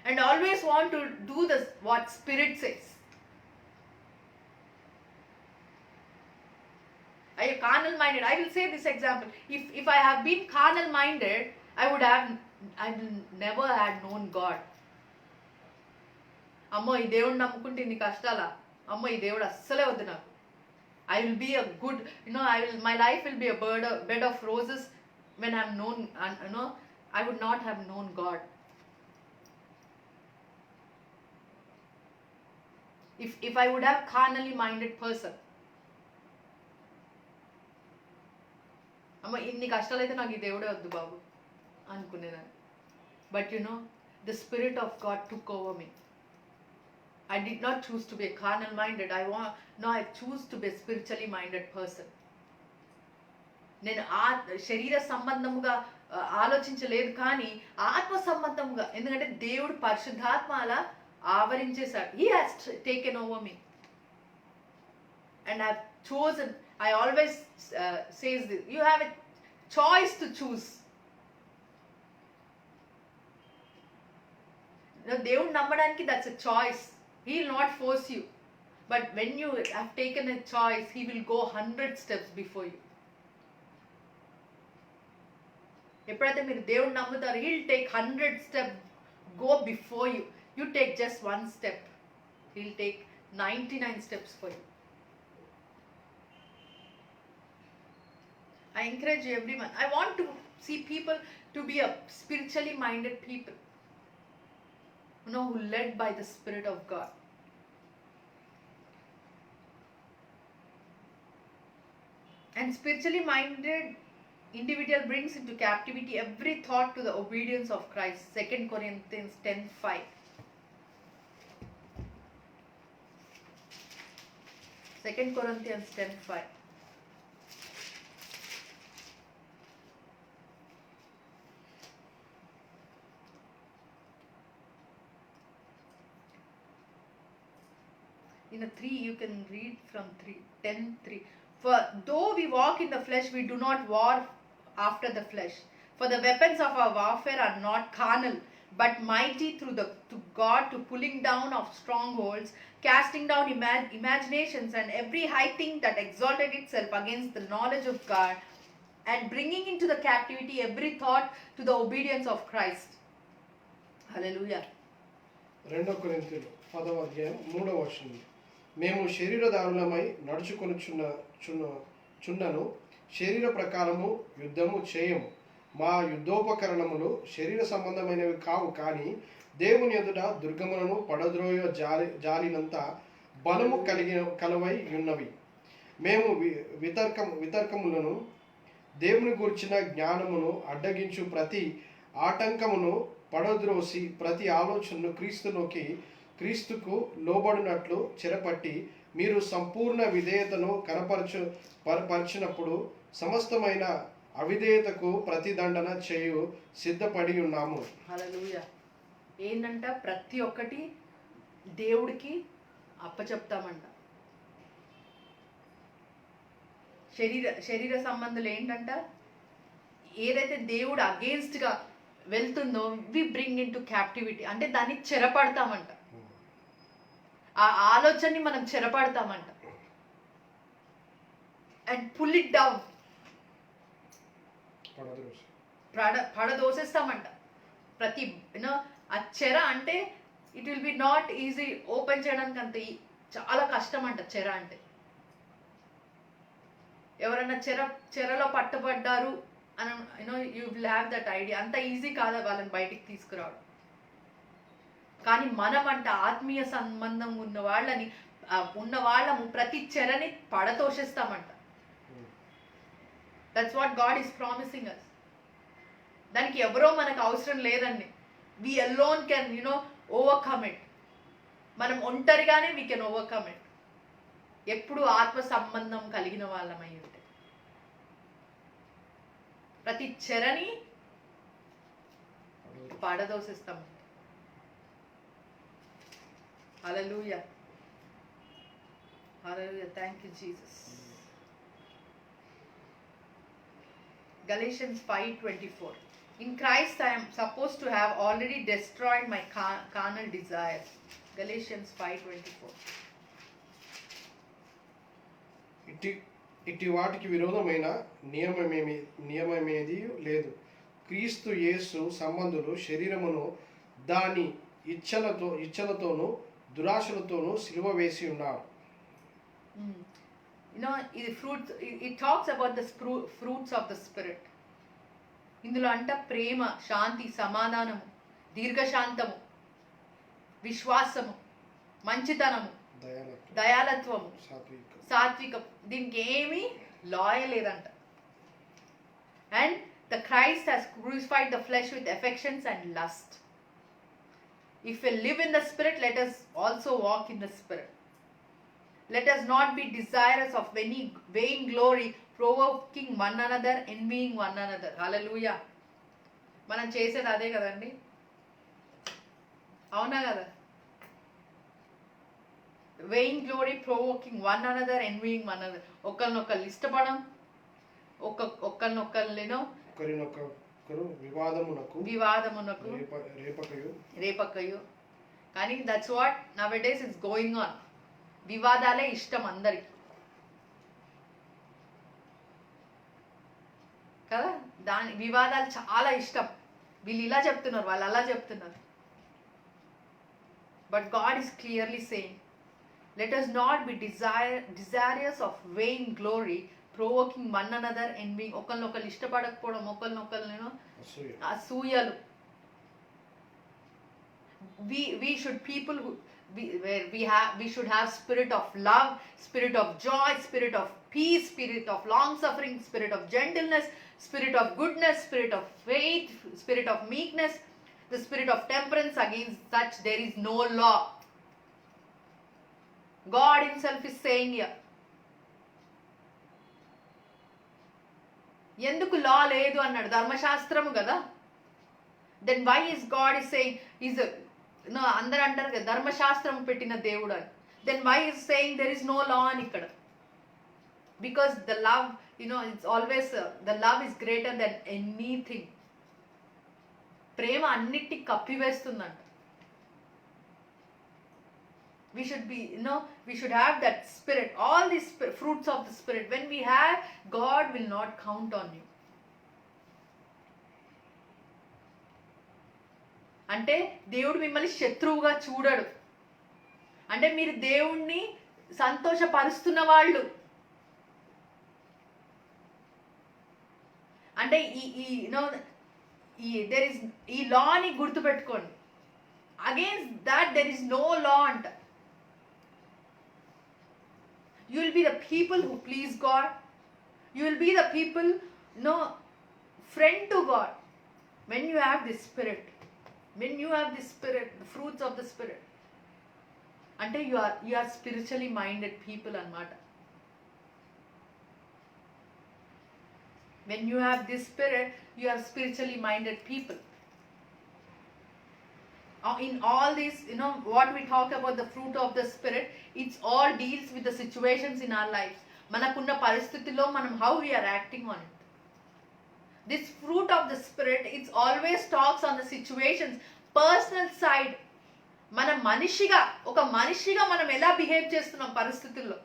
and always want to do what Spirit says. Are you carnal minded? I will say this example. If I have been carnal minded, I will never had known God. అమ్మో ఈ దేవుడు నమ్ముకుంటే ఇన్ని కష్టాలా, అమ్మో ఈ దేవుడు అస్సలే వద్దు నాకు. I will be a good, my life will be a bed of roses when I am known, I would not have known God. If I would have carnally minded person, అమ్మ ఇన్ని కష్టాలు అయితే నాకు ఈ దేవుడే వద్దు బాబు అనుకునేదాన్ని. But the Spirit of God took over me. I did not choose to be a carnal minded. I choose to be a spiritually minded person. నేను శరీర సంబంధముగా ఆలోచించలేదు, కానీ ఆత్మ సంబంధముగా. ఎందుకంటే దేవుడు పరిశుద్ధాత్మ అలా ఆవరించేశాడు. He has taken over me. And I've chosen. I always says this. You have a choice to choose. దేవుడు నమ్మడానికి that's a choice. He will not force you. But when you have taken a choice, he will go 100 steps before you. ఎప్పుడైతే మీరు దేవుడిని నమ్ముతారో he'll take 100 steps go before you. You take just one step, he'll take 99 steps for you. I encourage everyone. I want to see people to be a spiritually minded people, who led by the Spirit of God. And spiritually minded individual brings into captivity every thought to the obedience of Christ. 2 Corinthians 10:5. 2 Corinthians 10:5. In a 3 you can read from 10:3. For though we walk in the flesh, we do not war after the flesh. For the weapons of our warfare are not carnal, but mighty to God to pulling down of strongholds, casting down imaginations and every high thing that exalted itself against the knowledge of God, and bringing into the captivity every thought to the obedience of Christ. Hallelujah. 2 కొరింథీయులు 10వ అధ్యాయం 3వ వచనం. మేము శరీరధారులమై నడుచుకొనుచున్నను శరీర ప్రకారము యుద్ధము చేయము. మా యుద్ధోపకరణములు శరీర సంబంధమైనవి కావు, కానీ దేవుని ఎదుట దుర్గములను పడద్రోయ జాలినంత బలము కలవై ఉన్నవి. మేము వితర్కములను దేవుని గూర్చిన జ్ఞానమును అడ్డగించు ప్రతి ఆటంకమును పడద్రోసి ప్రతి ఆలోచనను క్రీస్తుకు లోబడినట్లు చెరపట్టి మీరు సంపూర్ణ విధేయతను కనపరిచినప్పుడు సమస్తమైన అవిధేయతకు ప్రతిదండన చేయు సిద్ధపడి ఉన్నాము. హల్లెలూయా. ఏంటంట, ప్రతి ఒక్కటి దేవుడికి అప్పచెప్తామంట. శరీర సంబంధాలు ఏంటంట, ఏదైతే దేవుడు అగేన్స్ట్ గా వెళ్తుందో we bring into captivity, అంటే దాన్ని చెరపడతామంట. ఆ ఆలోచనని మనం చెరపడతామంట. అండ్ పుల్ ఇట్ డౌన్, పడదోసేస్తామంట. ప్రతి ఆ చెర అంటే it will be not easy open చేయడానికి, అంత చాలా కష్టం అంట చెర అంటే. ఎవరన్నా చెరలో పట్టుబడ్డారు అని you will have that idea. అంత ఈజీ కాదు వాళ్ళని బయటికి తీసుకురావడం. కానీ మనం అంట ఆత్మీయ సంబంధం ఉన్న వాళ్ళము ప్రతి చెరని పడతోషిస్తామంట. That's what God is promising us. దానికి ఎవరో మనకు అవసరం లేదండి. We alone can overcome it. మనం ఒంటరిగానే వీ కెన్ ఓవర్కమ్ ఇట్. ఎప్పుడు ఆత్మ సంబంధం కలిగిన వాళ్ళమై ఉంటే ప్రతి చెరని పడదోసిస్తాం. Hallelujah. Hallelujah. Thank you, Jesus. Galatians 5:24. In Christ I am supposed to have already destroyed my carnal desires. Galatians 5:24. ఇట్టి వాటికి విరోధమైన నియమమేది లేదు. క్రీస్తు యేసు సంబంధులు శరీరమును దాని ఇచ్చలతోనూ దురాశలతోనూ సిలువ వేసి ఉన్నారు. ఇది fruits. It talks about the fruits of the spirit. ఇందులో అంట ప్రేమ, శాంతి, సమాధానము, దీర్ఘశాంతము, విశ్వాసము, మంచితనము, దయాలత్వము, సాత్వికం. దీనికి ఏమీ లాయ లేదంట. And the Christ has crucified the flesh with affections and lust. If we live in the Spirit, let us also walk in the Spirit. Let us not be desirous of any vain glory, provoking one another, envying one another. Hallelujah. మనం చేసేది అదే కదండి, అవునా కదా? Vain glory, provoking one another, envying one another. ఒకరినొకరు ఇష్టపడం, ఒకరినొకరు ఒకరినొకరు వివాదమునకు రేపకయు. కానీ that's what nowadays is going on. వివాదాలే ఇష్టం అందరికి కదా, దాని వివాదాలు చాలా ఇష్టం. వీళ్ళు ఇలా చెప్తున్నారు, వాళ్ళు అలా చెప్తున్నారు. But God is clearly saying, let us not be desirous of vain glory, provoking one another, envying. ఒకరినొకరు ఇష్టపడకపోవడం, ఒకరినొకరు అసూయలు. we should people who we should have spirit of love, spirit of joy, spirit of peace, spirit of long suffering, spirit of gentleness, spirit of goodness, spirit of faith, spirit of meekness, the spirit of temperance. Against such there is no law. God himself is saying here. ఎందుకు లా లేదు అన్నాడు, ధర్మశాస్త్రము కదా. Then why is God is saying is no, అందరు అంటారు కదా ధర్మశాస్త్రం పెట్టిన దేవుడు అని. Then why is saying there is no law అని ఇక్కడ? Because the love, it's always the love is greater than anything. ప్రేమ అన్నిటినీ కప్పివేస్తుందంట. We should be, we should have that spirit, all these fruits of the spirit. When we have, God will not count on you. అంటే దేవుడు మిమ్మల్ని శత్రువుగా చూడడు. అంటే మీరు దేవుణ్ణి సంతోషపరుస్తున్న వాళ్ళు. అంటే ఈ లాని గుర్తుపెట్టుకోండి. Against that there is no law అంట. You will be the people who please God. You will be the people, friend to God. When you have this spirit, the fruits of the spirit. Ante you are spiritually minded people anamata. When you have this spirit, you are spiritually minded people. In all these, what we talk about the fruit of the spirit, it's all deals with the situations in our lives. Manakunna paristhitilo manam how we are acting on it. This fruit of the spirit, it's always talks on the situations, personal side. Mana manishiga, oka manishiga manam ela behave chestunnam paristhitullo.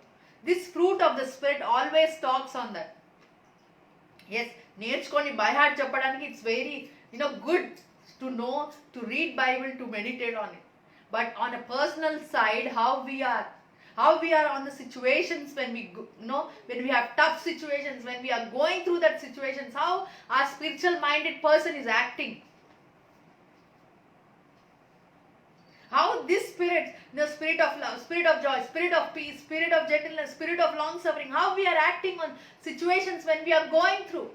This fruit of the spirit always talks on that. Yes, నేర్చుకొని by heart చెప్పడానికి it's very, good to know, to read Bible, to meditate on it. But on a personal side, how we are on the situations when when we have tough situations, when we are going through that situations, how our spiritual minded person is acting. How this spirit, the spirit of love, spirit of joy, spirit of peace, spirit of gentleness, spirit of long suffering, how we are acting on situations when we are going through.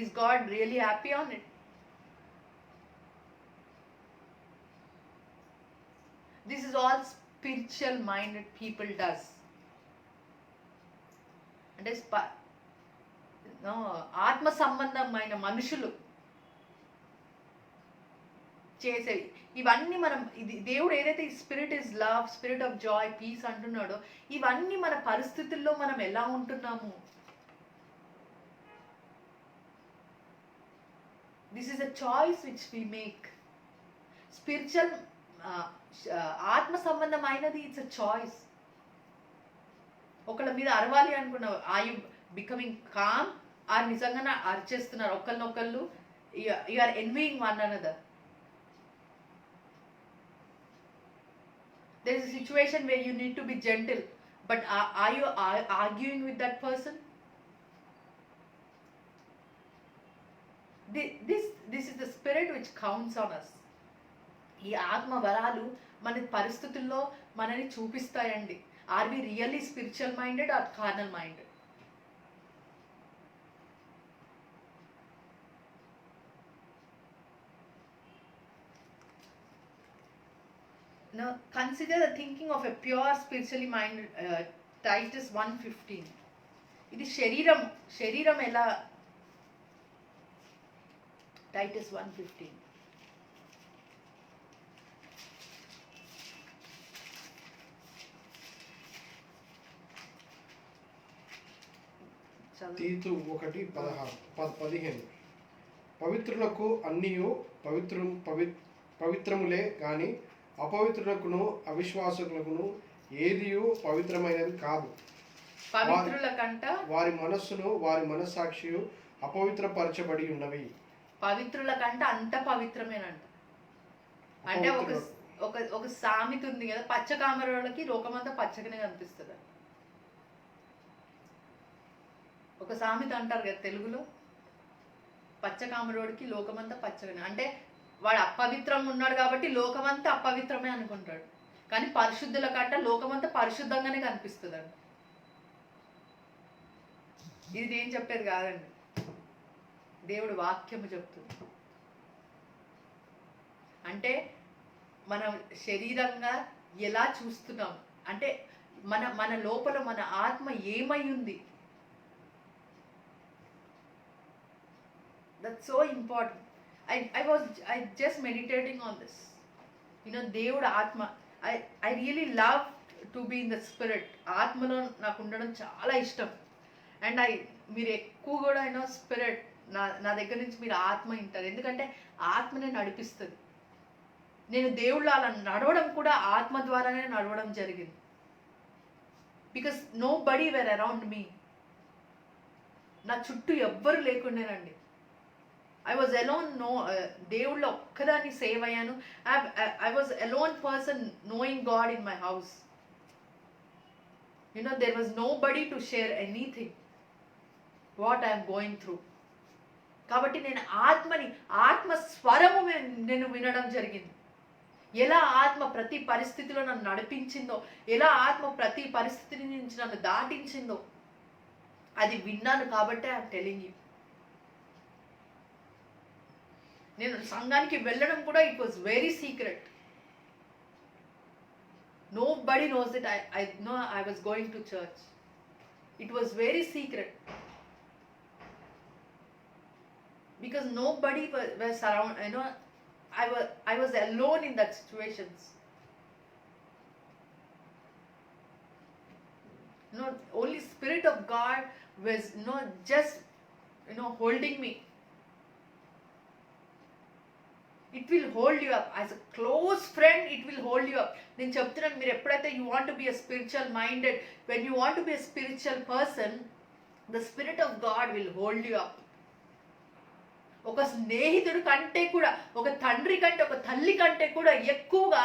Is God really happy on it? This is all spiritual minded people does. అంటే ఆత్మ సంబంధమైన మనుషులు చేసేవి ఇవన్నీ. మనం ఇది దేవుడు ఏదైతే ఈ spirit is love, spirit of joy, peace అంటున్నాడో, ఇవన్నీ మన పరిస్థితుల్లో మనం ఎలా ఉంటున్నాము. This is a choice which we make. Spiritual, ఆత్మ సంబంధమైనది, ఇట్స్ అ చాయిస్. ఒకళ్ళ మీద అరవాలి అనుకున్నావు, are you becoming calm, or నిజంగానే అరిచేస్తున్నారు ఒకళ్ళనొకళ్ళు, you are envying one another. There is a situation where you need to be gentle, but are you arguing with that person? This is the spirit which counts on us. ఈ ఆత్మ వరాలు మన పరిస్థితుల్లో మనని చూపిస్తాయండి. Are we really spiritual minded or carnal minded? Now consider the thinking of a pure spiritually minded, Titus 1:15. ఇది శరీరం ఎలా? Titus 1:15. చదువు. తీతు 1:15 పవిత్రులకు అన్నియు పవిత్రములే గాని అపవిత్రులకును అవిశ్వాసులకును ఏదియు పవిత్రమైనది కాదు. పవిత్రుల కంట వారి మనస్సును వారి మనస్సాక్షియు అపవిత్రపరచబడి ఉన్నవి. పవిత్రుల కంట అంత పవిత్రమేనంట. అంటే ఒక సామెత ఉంది కదా, పచ్చ కామరోళ్ళకి లోకమంతా పచ్చగానే కనిపిస్తుంది. ఒక సామెత అంటారు కదా తెలుగులో, పచ్చ కామరోడికి లోకమంతా పచ్చగానే. అంటే వాడు అపవిత్రంగా ఉన్నాడు కాబట్టి లోకమంతా అపవిత్రమే అనుకుంటాడు, కానీ పరిశుద్ధుల కంట లోకమంతా పరిశుద్ధంగానే కనిపిస్తుంది అంట. ఇది నేను చెప్పేది కాదండి, దేవుడు వాక్యము చెప్తుంది. అంటే మనం శరీరంగా ఎలా చూస్తున్నాం, అంటే మన లోపల మన ఆత్మ ఏమై ఉంది, that's so important. I just meditating on this. దేవుడు ఆత్మ, I really love to be in the spirit. ఆత్మలో నాకు ఉండడం చాలా ఇష్టం. అండ్ మీరు ఎక్కువ కూడా స్పిరిట్ నా దగ్గర నుంచి మీరు ఆత్మ వింటారు, ఎందుకంటే ఆత్మనే నడిపిస్తుంది. నేను దేవుళ్ళు అలా నడవడం కూడా ఆత్మ ద్వారానే నడవడం జరిగింది. Because nobody were around me, నా చుట్టూ ఎవ్వరు లేకుండేనండి. I was alone. దేవుళ్ళో ఒక్కదాన్ని సేవ్ అయ్యాను. I was alone person knowing God in my house. There was nobody to share anything what I am going through. కాబట్టి నేను ఆత్మ స్వరము నేను వినడం జరిగింది. ఎలా ఆత్మ ప్రతి పరిస్థితిలో నన్ను నడిపించిందో, ఎలా ఆత్మ ప్రతి పరిస్థితి నుంచి నన్ను దాటించిందో అది విన్నాను. కాబట్టి ఐఎమ్ టెలింగ్ యూ. నేను సంఘానికి వెళ్ళడం కూడా it was very secret. Nobody knows it. I was going to church. It was very secret because nobody was around. I was alone in that situations. Only Spirit of God was just holding me. It will hold you up as a close friend. It will hold you up. నేను చెప్తున్నాను, మీరు ఎప్పుడైతే you want to be a spiritual minded, when you want to be a spiritual person, the Spirit of God will hold you up. ఒక స్నేహితుడి కంటే కూడా, ఒక తండ్రి కంటే, ఒక తల్లి కంటే కూడా ఎక్కువగా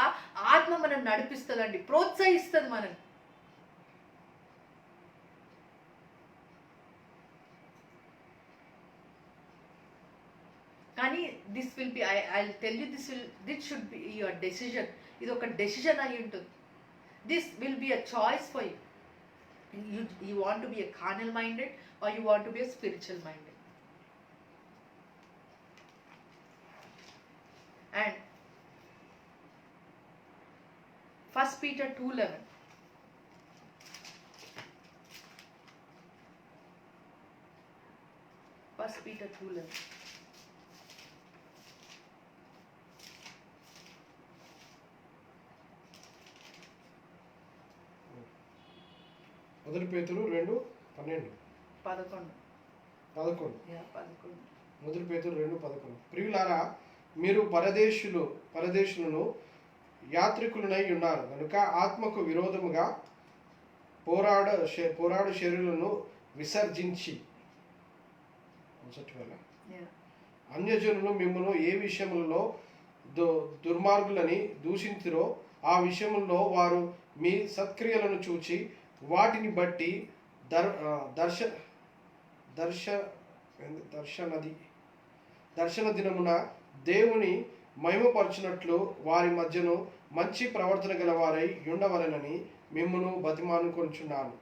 ఆత్మ మనం నడిపిస్తుందండి, ప్రోత్సహిస్తుంది మనం. కానీ this will be, I'll tell you, this should be your decision. ఇది ఒక డెసిషన్ అయి ఉంటుంది. This will be a choice for you. You want to be a carnal minded or you want to be a spiritual minded. And 1 Peter 2:11. Peter 2:11. మొదటి పేతురు 2:12. 11. మొదటి పేతురు 2:11. ప్రియులారా, మీరు పరదేశులను యాత్రికులనై ఉన్నారు కనుక ఆత్మకు విరోధముగా పోరాడు శరీరులను విసర్జించి అన్యజనులు మిమ్మల్ని ఏ విషయములలో దుర్మార్గులని దూషించిరో ఆ విషయముల్లో వారు మీ సత్క్రియలను చూచి వాటిని బట్టి దర్శన దినమున దేవుని మహిమపరచునట్లు వారి మధ్యను మంచి ప్రవర్తన గల వారై ఉండవలెనని మిమ్మును బతిమాలుకొనుచున్నాను.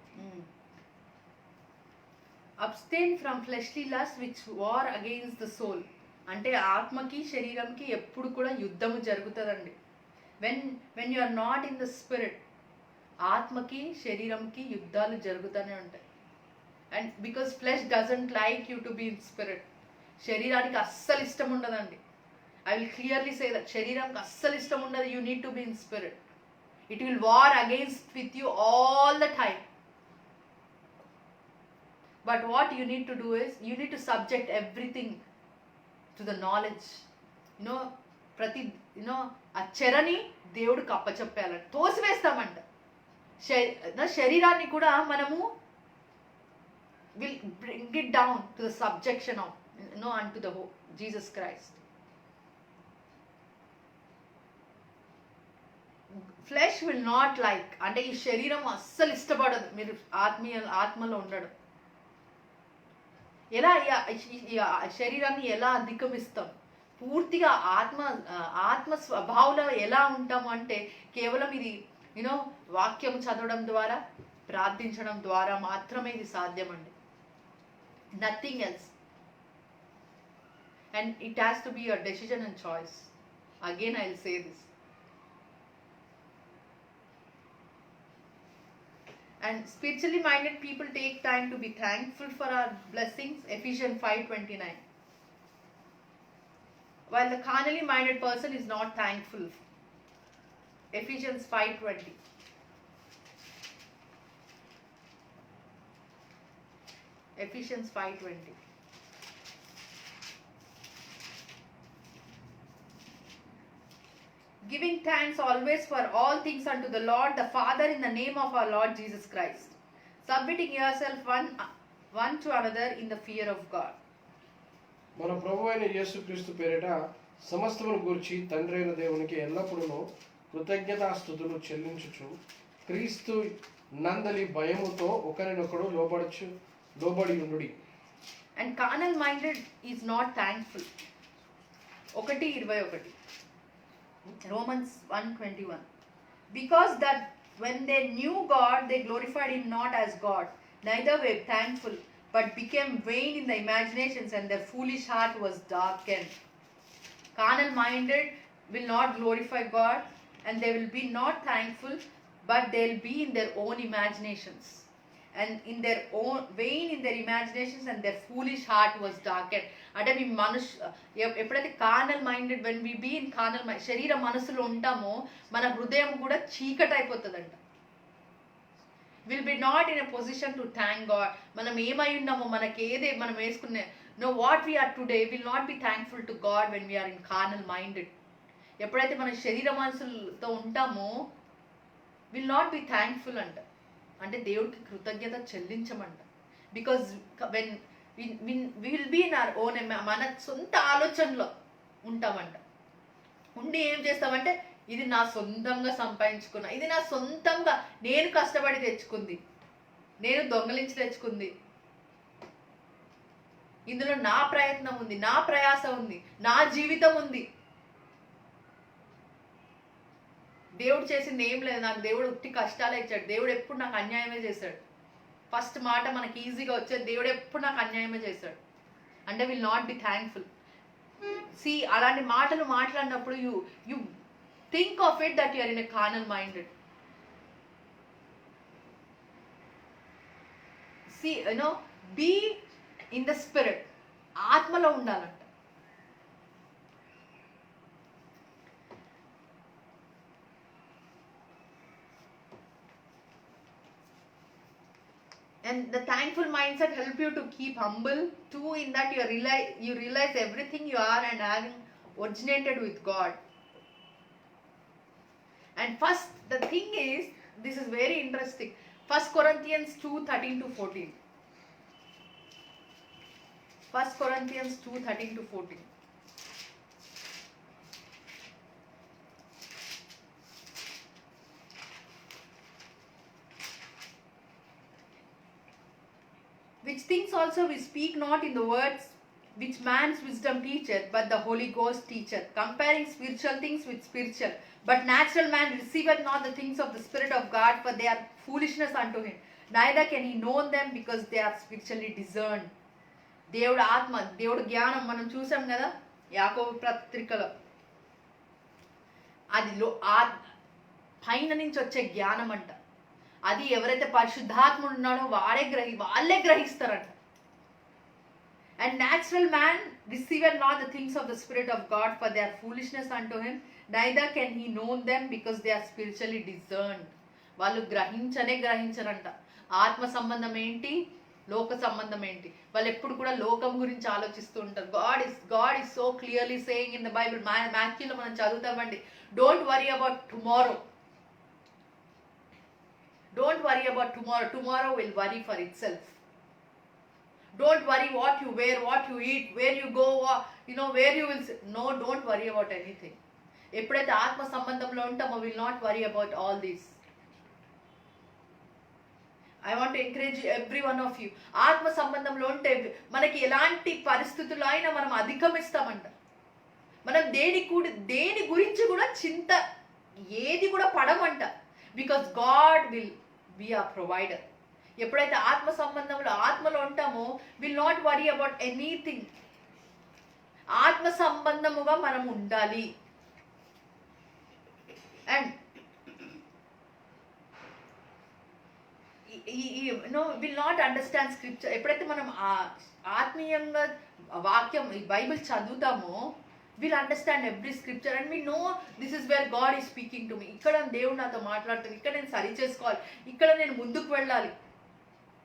Abstain from fleshly lust which war against the soul. అంటే ఆత్మకి శరీరంకి ఎప్పుడు కూడా యుద్ధము జరుగుతుందండి. When you are not in the spirit, ఆత్మకి శరీరంకి యుద్ధాలు జరుగుతూనే ఉంటాయి. And because flesh doesn't like you to be in spirit. శరీరానికి అస్సలు ఇష్టం ఉండదండి. I will clearly say that శరీరంకి అస్సలు ఇష్టం ఉండదు. You need to be in spirit. It will war against with you all the time. But what you need to do is, you need to subject everything to the knowledge. ప్రతి ఆ చెరని దేవుడికి అప్పచెప్పేయాలంట, తోసివేస్తామంట. శరీరాన్ని కూడా మనము will bring it down to the subjection of unto the Jesus Christ. Flesh will not like, అంటే ఈ శరీరం అస్సలు ఇష్టపడదు మీరు ఆత్మలో ఉండడం. ఎలా ఈ శరీరాన్ని ఎలా అధిగమిస్తాం? పూర్తిగా ఆత్మ స్వభావంలో ఎలా ఉంటాము అంటే కేవలం ఇది వాక్యం చదవడం ద్వారా, ప్రార్థించడం ద్వారా మాత్రమే ఇది సాధ్యమండి. Nothing else. And it has to be your decision and choice. Again I will say this. And spiritually minded people take time to be thankful for our blessings. Ephesians 5:29. While the carnally minded person is not thankful. Ephesians 5:20. Ephesians 5:20. Giving thanks always for all things unto the Lord the Father in the name of our Lord Jesus Christ, submitting yourself one to another in the fear of God. మన ప్రభువైన యేసుక్రీస్తు పేరిట సమస్తమును గూర్చి తండ్రి అయిన దేవునికి ఎల్లప్పుడూ కృతజ్ఞతాస్తుతులు చెల్లించుచు క్రీస్తు నందలి భయముతో ఒకరినొకడు లోబడి ఉండుడి. And carnal minded is not thankful. 1:21. Romans 1:21. Because that when they knew God, they glorified him not as God, neither were thankful, but became vain in the imaginations, and their foolish heart was darkened. Carnal minded will not glorify God, and they will be not thankful, but they will be in their own imaginations, and in their own vain in their imaginations, and their foolish heart was darkened. అంటే మీ ఎప్పుడైతే carnal minded, when we be in carnal mind, శరీర మనసులో ఉంటామో మన హృదయం కూడా చీకటి అయిపోతుందంట. Will be not in a position to thank God. మనం ఏమై ఉన్నామో, మనకి మనం వేసుకునే what we are today, will not be thankful to God when we are in carnal minded. ఎప్పుడైతే మన శరీర మనసులతో ఉంటామో విల్ నాట్ బి థ్యాంక్ఫుల్ అంట, అంటే దేవుడికి కృతజ్ఞత చెల్లించమంట. Because when we will be in our own, మన సొంత ఆలోచనలో ఉంటామంట. ఉండి ఏం చేస్తామంటే, ఇది నా సొంతంగా సంపాదించుకున్నా, ఇది నా సొంతంగా నేను కష్టపడి తెచ్చుకుంది, నేను దొంగలించి తెచ్చుకుంది, ఇందులో నా ప్రయత్నం ఉంది, నా ప్రయాస ఉంది, నా జీవితం ఉంది, దేవుడు చేసింది ఏం లేదు, నాకు దేవుడు ఉట్టి కష్టాలే ఇచ్చాడు, దేవుడు ఎప్పుడు నాకు అన్యాయమే చేశాడు. ఫస్ట్ మాట మనకి ఈజీగా వచ్చేది, దేవుడు ఎప్పుడు నాకు అన్యాయమే చేశాడు అంటే will not be thankful. See అలాంటి మాటలు మాట్లాడినప్పుడు you think of it that you are in a carnal minded. See be in the spirit, ఆత్మలో ఉండాలంట. And the thankful mindset help you to keep humble too, in that you realize everything you are and having originated with God. And first, the thing is, this is very interesting. 1 Corinthians 2:13-14. 1 Corinthians 2:13-14. Which things also we speak not in the words which man's wisdom teacheth, but the Holy Ghost teacheth, comparing spiritual things with spiritual. But natural man receiveth not the things of the Spirit of God, for they are foolishness unto him. Neither can he know them, because they are spiritually discerned. దేవుడు ఆత్మ, దేవుడు జ్ఞానం మనం చూసాం కదా యాకోబు పత్రికలో. అది పైన నుంచి వచ్చే జ్ఞానం అంట. అది ఎవరైతే పరిశుద్ధాత్ముడు ఉన్నాడో వాళ్ళే గ్రహిస్తారంట. And natural man receiver not the things of the spirit of God, for they are foolishness unto him, neither can he known them, because they are spiritually discerned. వాళ్ళు గ్రహించరంట. ఆత్మ సంబంధం ఏంటి, లోక సంబంధం ఏంటి? వాళ్ళు ఎప్పుడు కూడా లోకం గురించి ఆలోచిస్తూ ఉంటారు. God is so clearly saying in the Bible. మాథ్యూలో మనం చదువుతామండి, don't worry about tomorrow. Don't worry about tomorrow. Tomorrow will worry for itself. Don't worry what you wear, what you eat, where you go, where you will sit. No, don't worry about anything. ఎప్పుడైతే ఆత్మ సంబంధంలో ఉంటామో will not worry about all these. I want encourage every one of you. ఆత్మ సంబంధంలో ఉంటే మనకి ఎలాంటి పరిస్థితుల్లో అయినా మనం అధిగమిస్తామంట. మనం దేని గురించి కూడా చింత ఏది కూడా పడమంట. Because God will be a provider. ఎప్పుడైతే ఆత్మ సంబంధంలో ఆత్మలో ఉంటామో will not worry about anything. ఆత్మ సంబంధముగా మనం ఉండాలి. And will not understand scripture. ఎప్పుడైతే మనం ఆత్మీయంగా వాక్యం ఈ బైబిల్ చదువుతామో will understand every scripture and we know this is where God is speaking to me. ఇక్కడ దేవుడు నాతో మాట్లాడుతుంది, ఇక్కడ నేను సరి చేసుకోవాలి, ఇక్కడ నేను ముందుకు వెళ్ళాలి.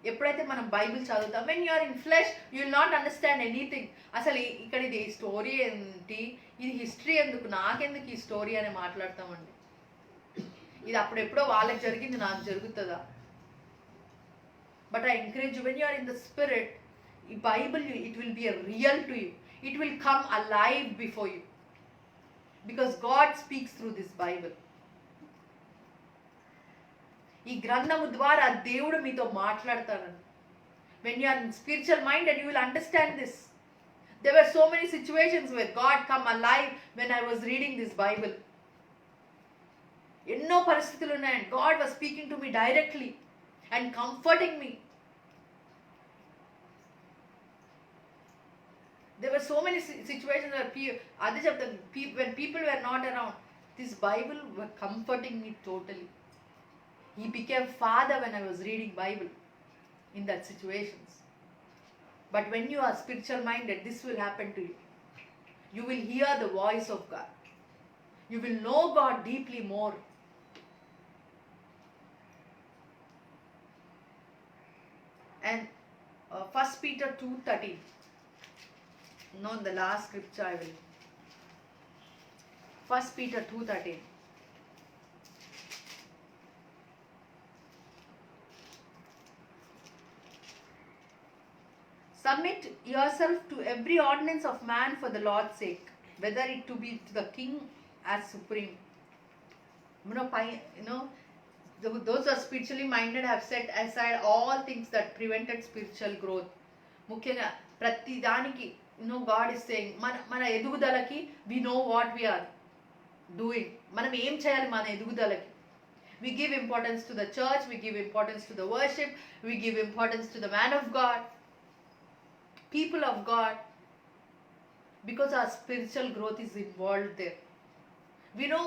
ఎప్పుడైతే మనం బైబిల్ చదువుతాం, when you are in flesh you will not understand anything. అసలు ఇక్కడ ఇది స్టోరీ ఏంటి, ఇది హిస్టరీ ఎందుకు, నాకెందుకు ఈ స్టోరీ అని మాట్లాడతామండి. ఇది అప్పుడెప్పుడో వాళ్ళకి జరిగింది, నాకు జరుగుతుందా? But I encourage you, when you are in the spirit, ఈ Bible it will be a real to you. It will come alive before you because God speaks through this Bible. ఈ గ్రంథము ద్వారా దేవుడు మీతో మాట్లాడతారని. When you are in spiritual minded, you will understand this. There were so many situations where God come alive when I was reading this Bible. ఎన్నో పరిస్థితులు ఉన్నాయి. God was speaking to me directly and comforting me. There were so many situations where when people were not around, this Bible was comforting me totally. He became father when I was reading Bible in that situations. But when you are spiritual minded, this will happen to you. You will hear the voice of God. You will know God deeply more. And 1 Peter 2:13. No, the last scripture I will. 1 Peter 2:13. Submit yourself to every ordinance of man for the Lord's sake, whether it to be to the king as supreme. Those who are spiritually minded have set aside all things that prevented spiritual growth. ముఖ్యంగా ప్రతి దానికి God is saying మన ఎదుగుదలకి we know what we are doing. మనం ఏం చేయాలి మన ఎదుగుదలకి? We give importance to the church, we give importance to the worship, we give importance to the man of God, people of God, because our spiritual growth is involved there. We know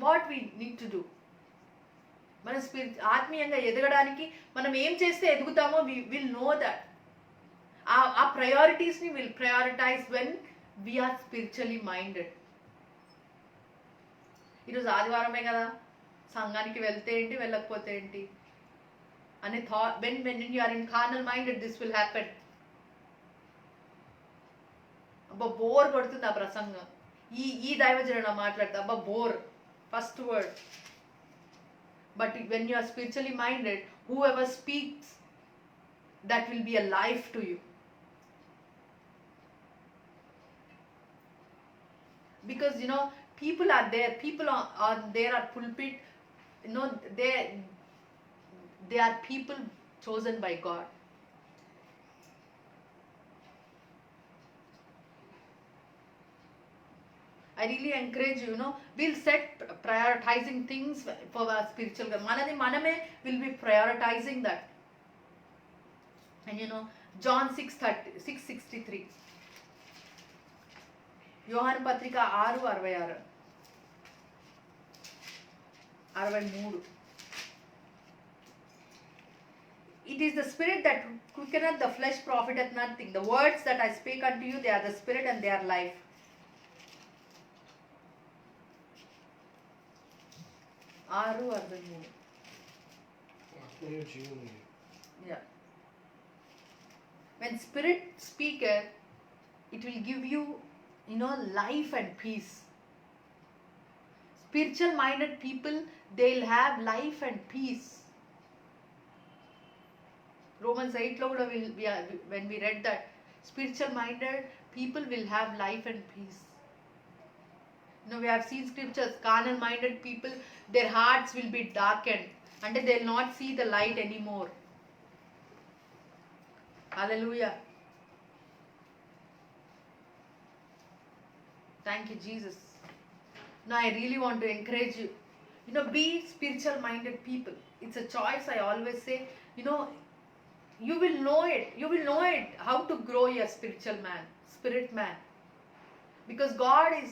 what we need to do. మన ఆత్మీయంగా ఎదగడానికి మనం ఏం చేస్తే ఎదుగుతామో we will know that. ఆ ప్రయారిటీస్ని will prioritise when we are spiritually minded. ఈరోజు ఆదివారమే కదా, సంఘానికి వెళ్తే ఏంటి, వెళ్ళకపోతే ఏంటి అనే thought. When you are in carnal minded this will happen. అబ్బా బోర్ కొడుతుంది ఆ ప్రసంగం, ఈ దైవజనుడు మాట్లాడితే అబ్బా bore, first word. But when you are spiritually minded, whoever speaks, that will be a life to you. Because people are there, people are there at pulpit, they are people chosen by God. I really encourage you, we'll set prioritizing things for our spiritual growth. Maname will be prioritizing that. And John 6:63. యోహాను పత్రిక 6:66-63. It is the spirit that quickeneth, the flesh profiteth nothing. The words that I speak unto you, they are the spirit and they are life. 6:63. Yeah. when Spirit speaketh, it will give you, life and peace. Spiritual minded people, they'll have life and peace. Romans 8 lo kuda when we read that, spiritual minded people will have life and peace. We have seen scriptures, carnal minded people, their hearts will be darkened, and they'll not see the light anymore. Hallelujah. Thank you, Jesus. Now I really want to encourage you, be spiritual minded people. It's a choice. I always say, you will know it how to grow your spirit man, because God is,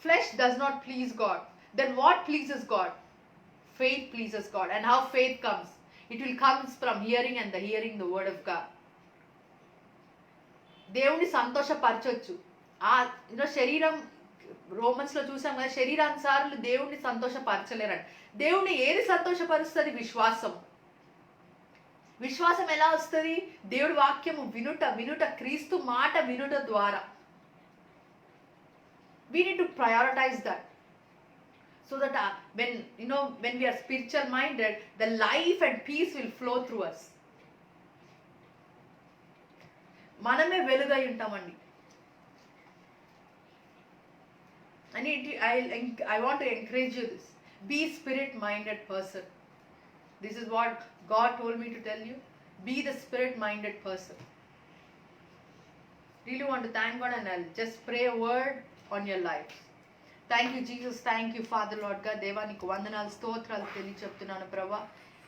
flesh does not please God. Then what pleases God? Faith pleases God. And how faith comes? It will comes from hearing, and the hearing the word of God. దేవుని సంతోషపరచొచ్చు. శరీరం, Romans లో చూసాం కదా, శరీరానుసారులు దేవుణ్ణి సంతోషపరచలేరంట. దేవుణ్ణి ఏది సంతోషపరుస్తుంది? విశ్వాసం. విశ్వాసం ఎలా వస్తుంది? దేవుడి వాక్యము వినుట, క్రీస్తు మాట వినుట ద్వారా. We need to prioritize that, so that when we are spiritual minded, the life and peace will flow through us. మనమే వెలుగై ఉంటామండి. I want to encourage you this. Be spirit minded person. This is what God told me to tell you. Be the spirit minded person. Really want to thank God, and I'll just pray a word on your life. Thank you, Jesus. Thank you, Father, Lord God. దేవా, నీకు వందనాలు, స్తోత్రాలు తెలియచెప్తున్నాను ప్రభా.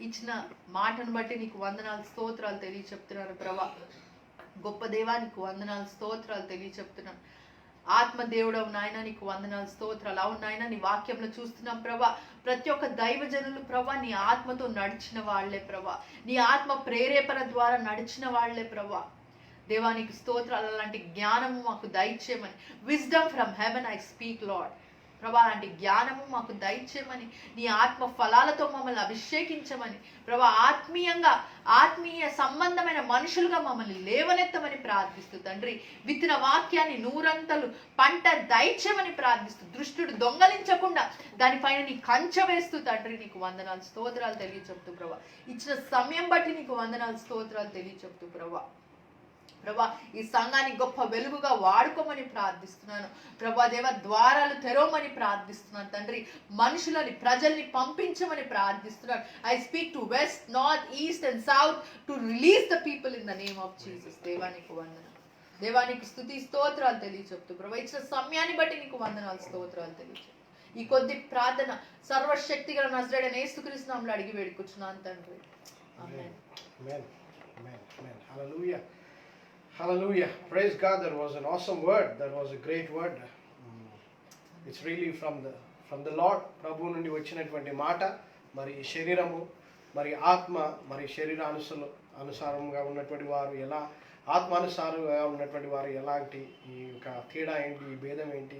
ఇచ్చిన మాటను బట్టి నీకు వందనాలు, స్తోత్రాలు తెలియచెప్తున్నాను ప్రభా. గొప్ప దేవా, నీకు వందనాలు, స్తోత్రాలు తెలియచెప్తున్నాను. ఆత్మదేవుడవు నాయన, నీకు వందనాలు, స్తోత్రాలు. అవును నాయన, నీ వాక్యంలో చూస్తున్నాం ప్రభా, ప్రతి ఒక్క దైవజనులు ప్రభా నీ ఆత్మతో నడిచిన వాళ్లే ప్రభా, నీ ఆత్మ ప్రేరేపణ ద్వారా నడిచిన వాళ్లే ప్రభా. దేవానికి స్తోత్రాలు. అలాంటి జ్ఞానము మాకు దయచేయమని, wisdom from heaven I speak lord ప్రభా, అలాంటి జ్ఞానము మాకు దయచేయమని, నీ ఆత్మ ఫలాలతో మమ్మల్ని అభిషేకించమని ప్రభా, ఆత్మీయ సంబంధమైన మనుషులుగా మమ్మల్ని లేవనెత్తమని ప్రార్థిస్తూ తండ్రి, విత్తిన వాక్యాన్ని నూరంతలు పంట దయచేయమని ప్రార్థిస్తూ, దుష్టుడు దొంగలించకుండా దానిపైన నీ కంచె వేస్తూ తండ్రి, నీకు వందనాలు, స్తోత్రాలు తెలియచెప్తూ ప్రభా, ఇచ్చిన సమయం బట్టి నీకు వందనాలు, స్తోత్రాలు తెలియచెప్తూ ప్రభా. ప్రభా, ఈ సంఘాన్ని గొప్ప వెలుగుగా వాడుకోమని ప్రార్థిస్తున్నాను ప్రభా. దేవ, ద్వారాలు తెరవమని ప్రార్థిస్తున్నాను తండ్రి. ప్రజల్ని పంపించమని ప్రార్థిస్తున్నాను. I speak to west, north, east and south to release the people in the name of Jesus. దేవానికి వందనాలు. దేవానికి స్తుతి స్తోత్రాలు తెలియచెప్తూ ప్రభా, ఇచ్చిన సమయాన్ని బట్టి నీకు వందనాలు, స్తోత్రాలు తెలియచెప్తూ ఈ కొద్ది ప్రార్థన సర్వశక్తి గల నజరేయుడైన యేసుక్రీస్తు నామములో అడిగి వేడుకొచ్చున్నాను తండ్రి. ఆమేన్. Hallelujah. Hallelujah. Praise God. That was an awesome word. That was a great word. It's really from the Lord. Prabhu నుండి వచ్చినటువంటి మాట. మరి శరీరము, మరి ఆత్మ, మరి అనుసారంగా ఉన్నటువంటి వారు ఎలా, ఆత్మానుసారంగా ఉన్నటువంటి వారు ఎలాంటి, ఈ యొక్క తేడా ఏంటి, ఈ భేదం ఏంటి,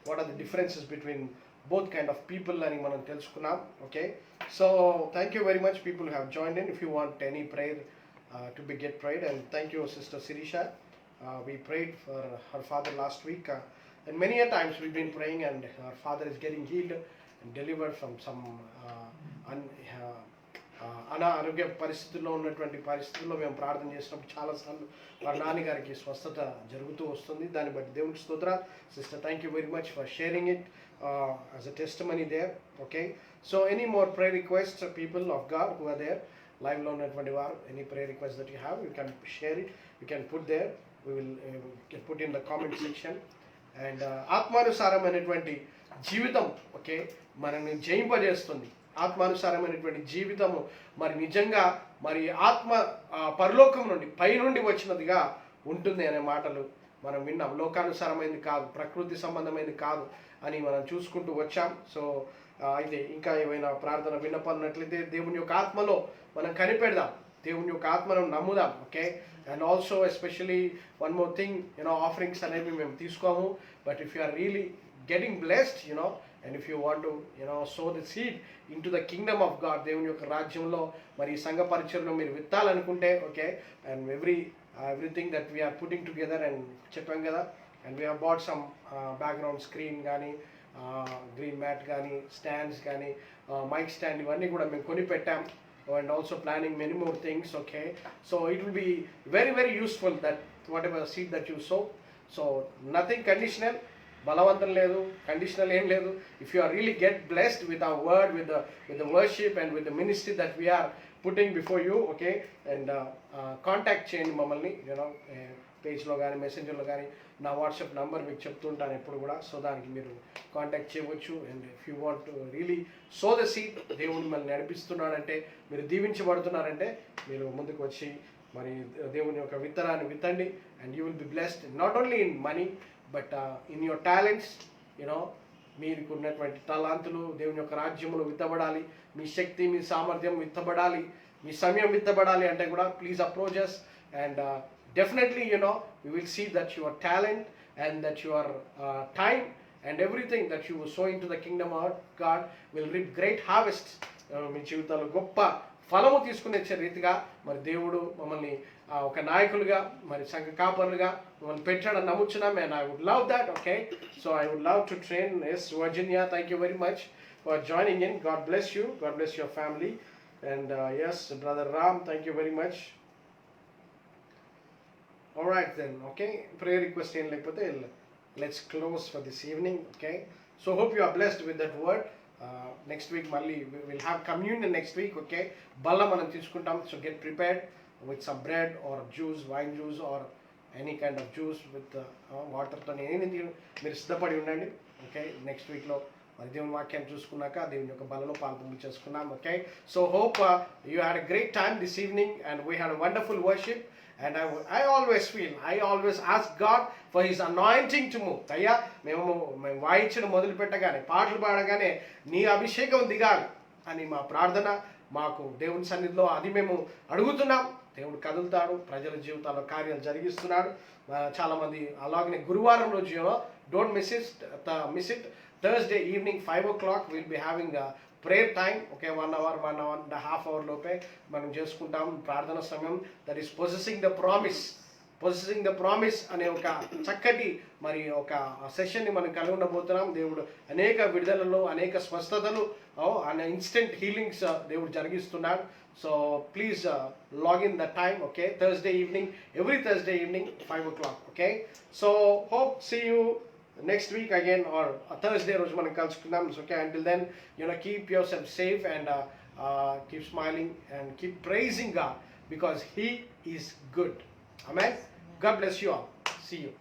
what are the differences between both kind of people అని మనం తెలుసుకున్నాం. Okay, so thank you very much people who have joined in. If you want any prayer to be get prayed, and thank you Sister Sirisha. We prayed for her father last week, and many a times we've been praying, and her father is getting healed and delivered from some అనారోగ్య పరిస్థితుల్లో ఉన్నటువంటి పరిస్థితుల్లో మేము ప్రార్థన చేసినప్పుడు చాలాసార్లు వారి నాన్నగారికి స్వస్థత జరుగుతూ వస్తుంది. దాన్ని బట్టి దేవునికి స్తోత్రాలు. Sister, thank you very much for sharing it as a testimony there. Okay, so any more prayer requests, people of God who are there live లో ఉన్నటువంటి వారు, any prayer requests that you have, you can share it, you can put there, we will can put in the comment section. And ఆత్మానుసారమైనటువంటి జీవితం, okay, మనల్ని జయింపజేస్తుంది. ఆత్మానుసారమైనటువంటి జీవితము మరి నిజంగా మరి ఆత్మ పరలోకం నుండి పైనుండి వచ్చినదిగా ఉంటుంది అనే మాటలు మనం విన్నాం. లోకానుసారమైనది కాదు, ప్రకృతి సంబంధమైనది కాదు అని మనం చూసుకుంటూ వచ్చాం. సో అయితే ఇంకా ఏమైనా ప్రార్థన విన్నపన్నట్లయితే దేవుని యొక్క ఆత్మలో మనం కనిపెడదాం, దేవుని యొక్క ఆత్మను నమ్ముదాం. Okay, and also especially one more thing, offerings అనేవి మేము తీసుకోము. But if you are really getting blessed, and if you want to sow the seed into the kingdom of God, దేవుని యొక్క రాజ్యంలో మరి సంఘ పరిచర్లో మీరు విత్తాలనుకుంటే okay, and everything that we are putting together and చెప్పాం కదా, and we have bought some background screen కానీ గ్రీన్ మ్యాట్ కానీ స్టాండ్స్ కానీ మైక్ స్టాండ్ ఇవన్నీ కూడా మేము కొని పెట్టాం, and also planning many more things, okay? So it will be very very useful that whatever seed that you sow. So nothing conditional, balavantam ledu, conditional em ledu. If you are really get blessed with our word, with the worship and with the ministry that we are putting before you, okay, and contact cheyandi mamalni, పేజ్లో కానీ మెసెంజర్లో కానీ నా WhatsApp number మీకు చెప్తుంటాను ఎప్పుడు కూడా, so దానికి మీరు కాంటాక్ట్ చేయవచ్చు. And if you want to really so the seed, దేవుడు మిమ్మల్ని నడిపిస్తున్నాడంటే, మీరు దీవించబడుతున్నారంటే మీరు ముందుకు వచ్చి మరి దేవుని యొక్క విత్తనాన్ని విత్తండి, and you will be blessed not only in money but in your talents. మీకు ఉన్నటువంటి తలాంతులు దేవుని యొక్క రాజ్యములు విత్తబడాలి, మీ శక్తి మీ సామర్థ్యం విత్తబడాలి, మీ సమయం విత్తబడాలి అంటే కూడా please approach us, and definitely we will see that your talent and that your time and everything that you sow into the kingdom of God will reap great harvest. మీ జీవితాల్లో గొప్ప ఫలము తీసుకునే రీతిగా మరి దేవుడు మమ్మల్ని ఒక నాయకులుగా మరి సంఘ కాపరులుగా మమ్మల్ని పెట్టాడని నమ్ముచున్నాం, and I would love that, okay? So I would love to train. Yes, Virginia, thank you very much for joining in. God bless you, God bless your family. And yes, brother Ram, thank you very much. All right then, okay, prayer request in lekapothe let's close for this evening, okay? So hope you are blessed with that word. Next week malli we will have communion next week, okay? Balla manam తీసుకుంటాం, so get prepared with some bread or juice, wine juice or any kind of juice with water తో ఏనిది మీరు సిద్ధపడి ఉండండి, okay? Next week లో మరి దేవుని వాక్యం చూసుకున్నాక దేవుని యొక్క బలలో పాల్పొందు చేసుకున్నాం, okay? So hope you had a great time this evening and we had a wonderful worship. And I always ask God for His anointing to move. అయ్యా మేము వాయించడం మొదలు పెట్టగానే, పాటలు పాడగానే నీ అభిషేకం దిగాలి అని మా ప్రార్థన. మాకు దేవుని సన్నిధిలో అది మేము అడుగుతున్నాం. దేవుడు కదులుతాడు, ప్రజల జీవితాల్లో కార్యాలు జరిగిస్తున్నాడు. చాలామంది అలాగనే గురువారం రోజు don't miss it Thursday evening 5 o'clock will be having prayer time, okay? 1 hour 1.5 hour లోపే మనం చేసుకుంటాం ప్రార్థన సమయం. That is possessing the promise అనే ఒక చక్కటి మరి ఒక సెషన్ని మనం కలిగి ఉండబోతున్నాం. దేవుడు అనేక విడుదలలో, అనేక స్వస్థతలు, ఇన్స్టెంట్ హీలింగ్స్ దేవుడు జరిగిస్తున్నాడు. So please log in the time, okay? Thursday evening, every Thursday evening 5 o'clock, okay? So hope see you next week again, or Thursday రోజు మనం కలుసుకుందాం. Okay, until then keep yourself safe and keep smiling and keep praising God because He is good. Amen. God bless you all. See you.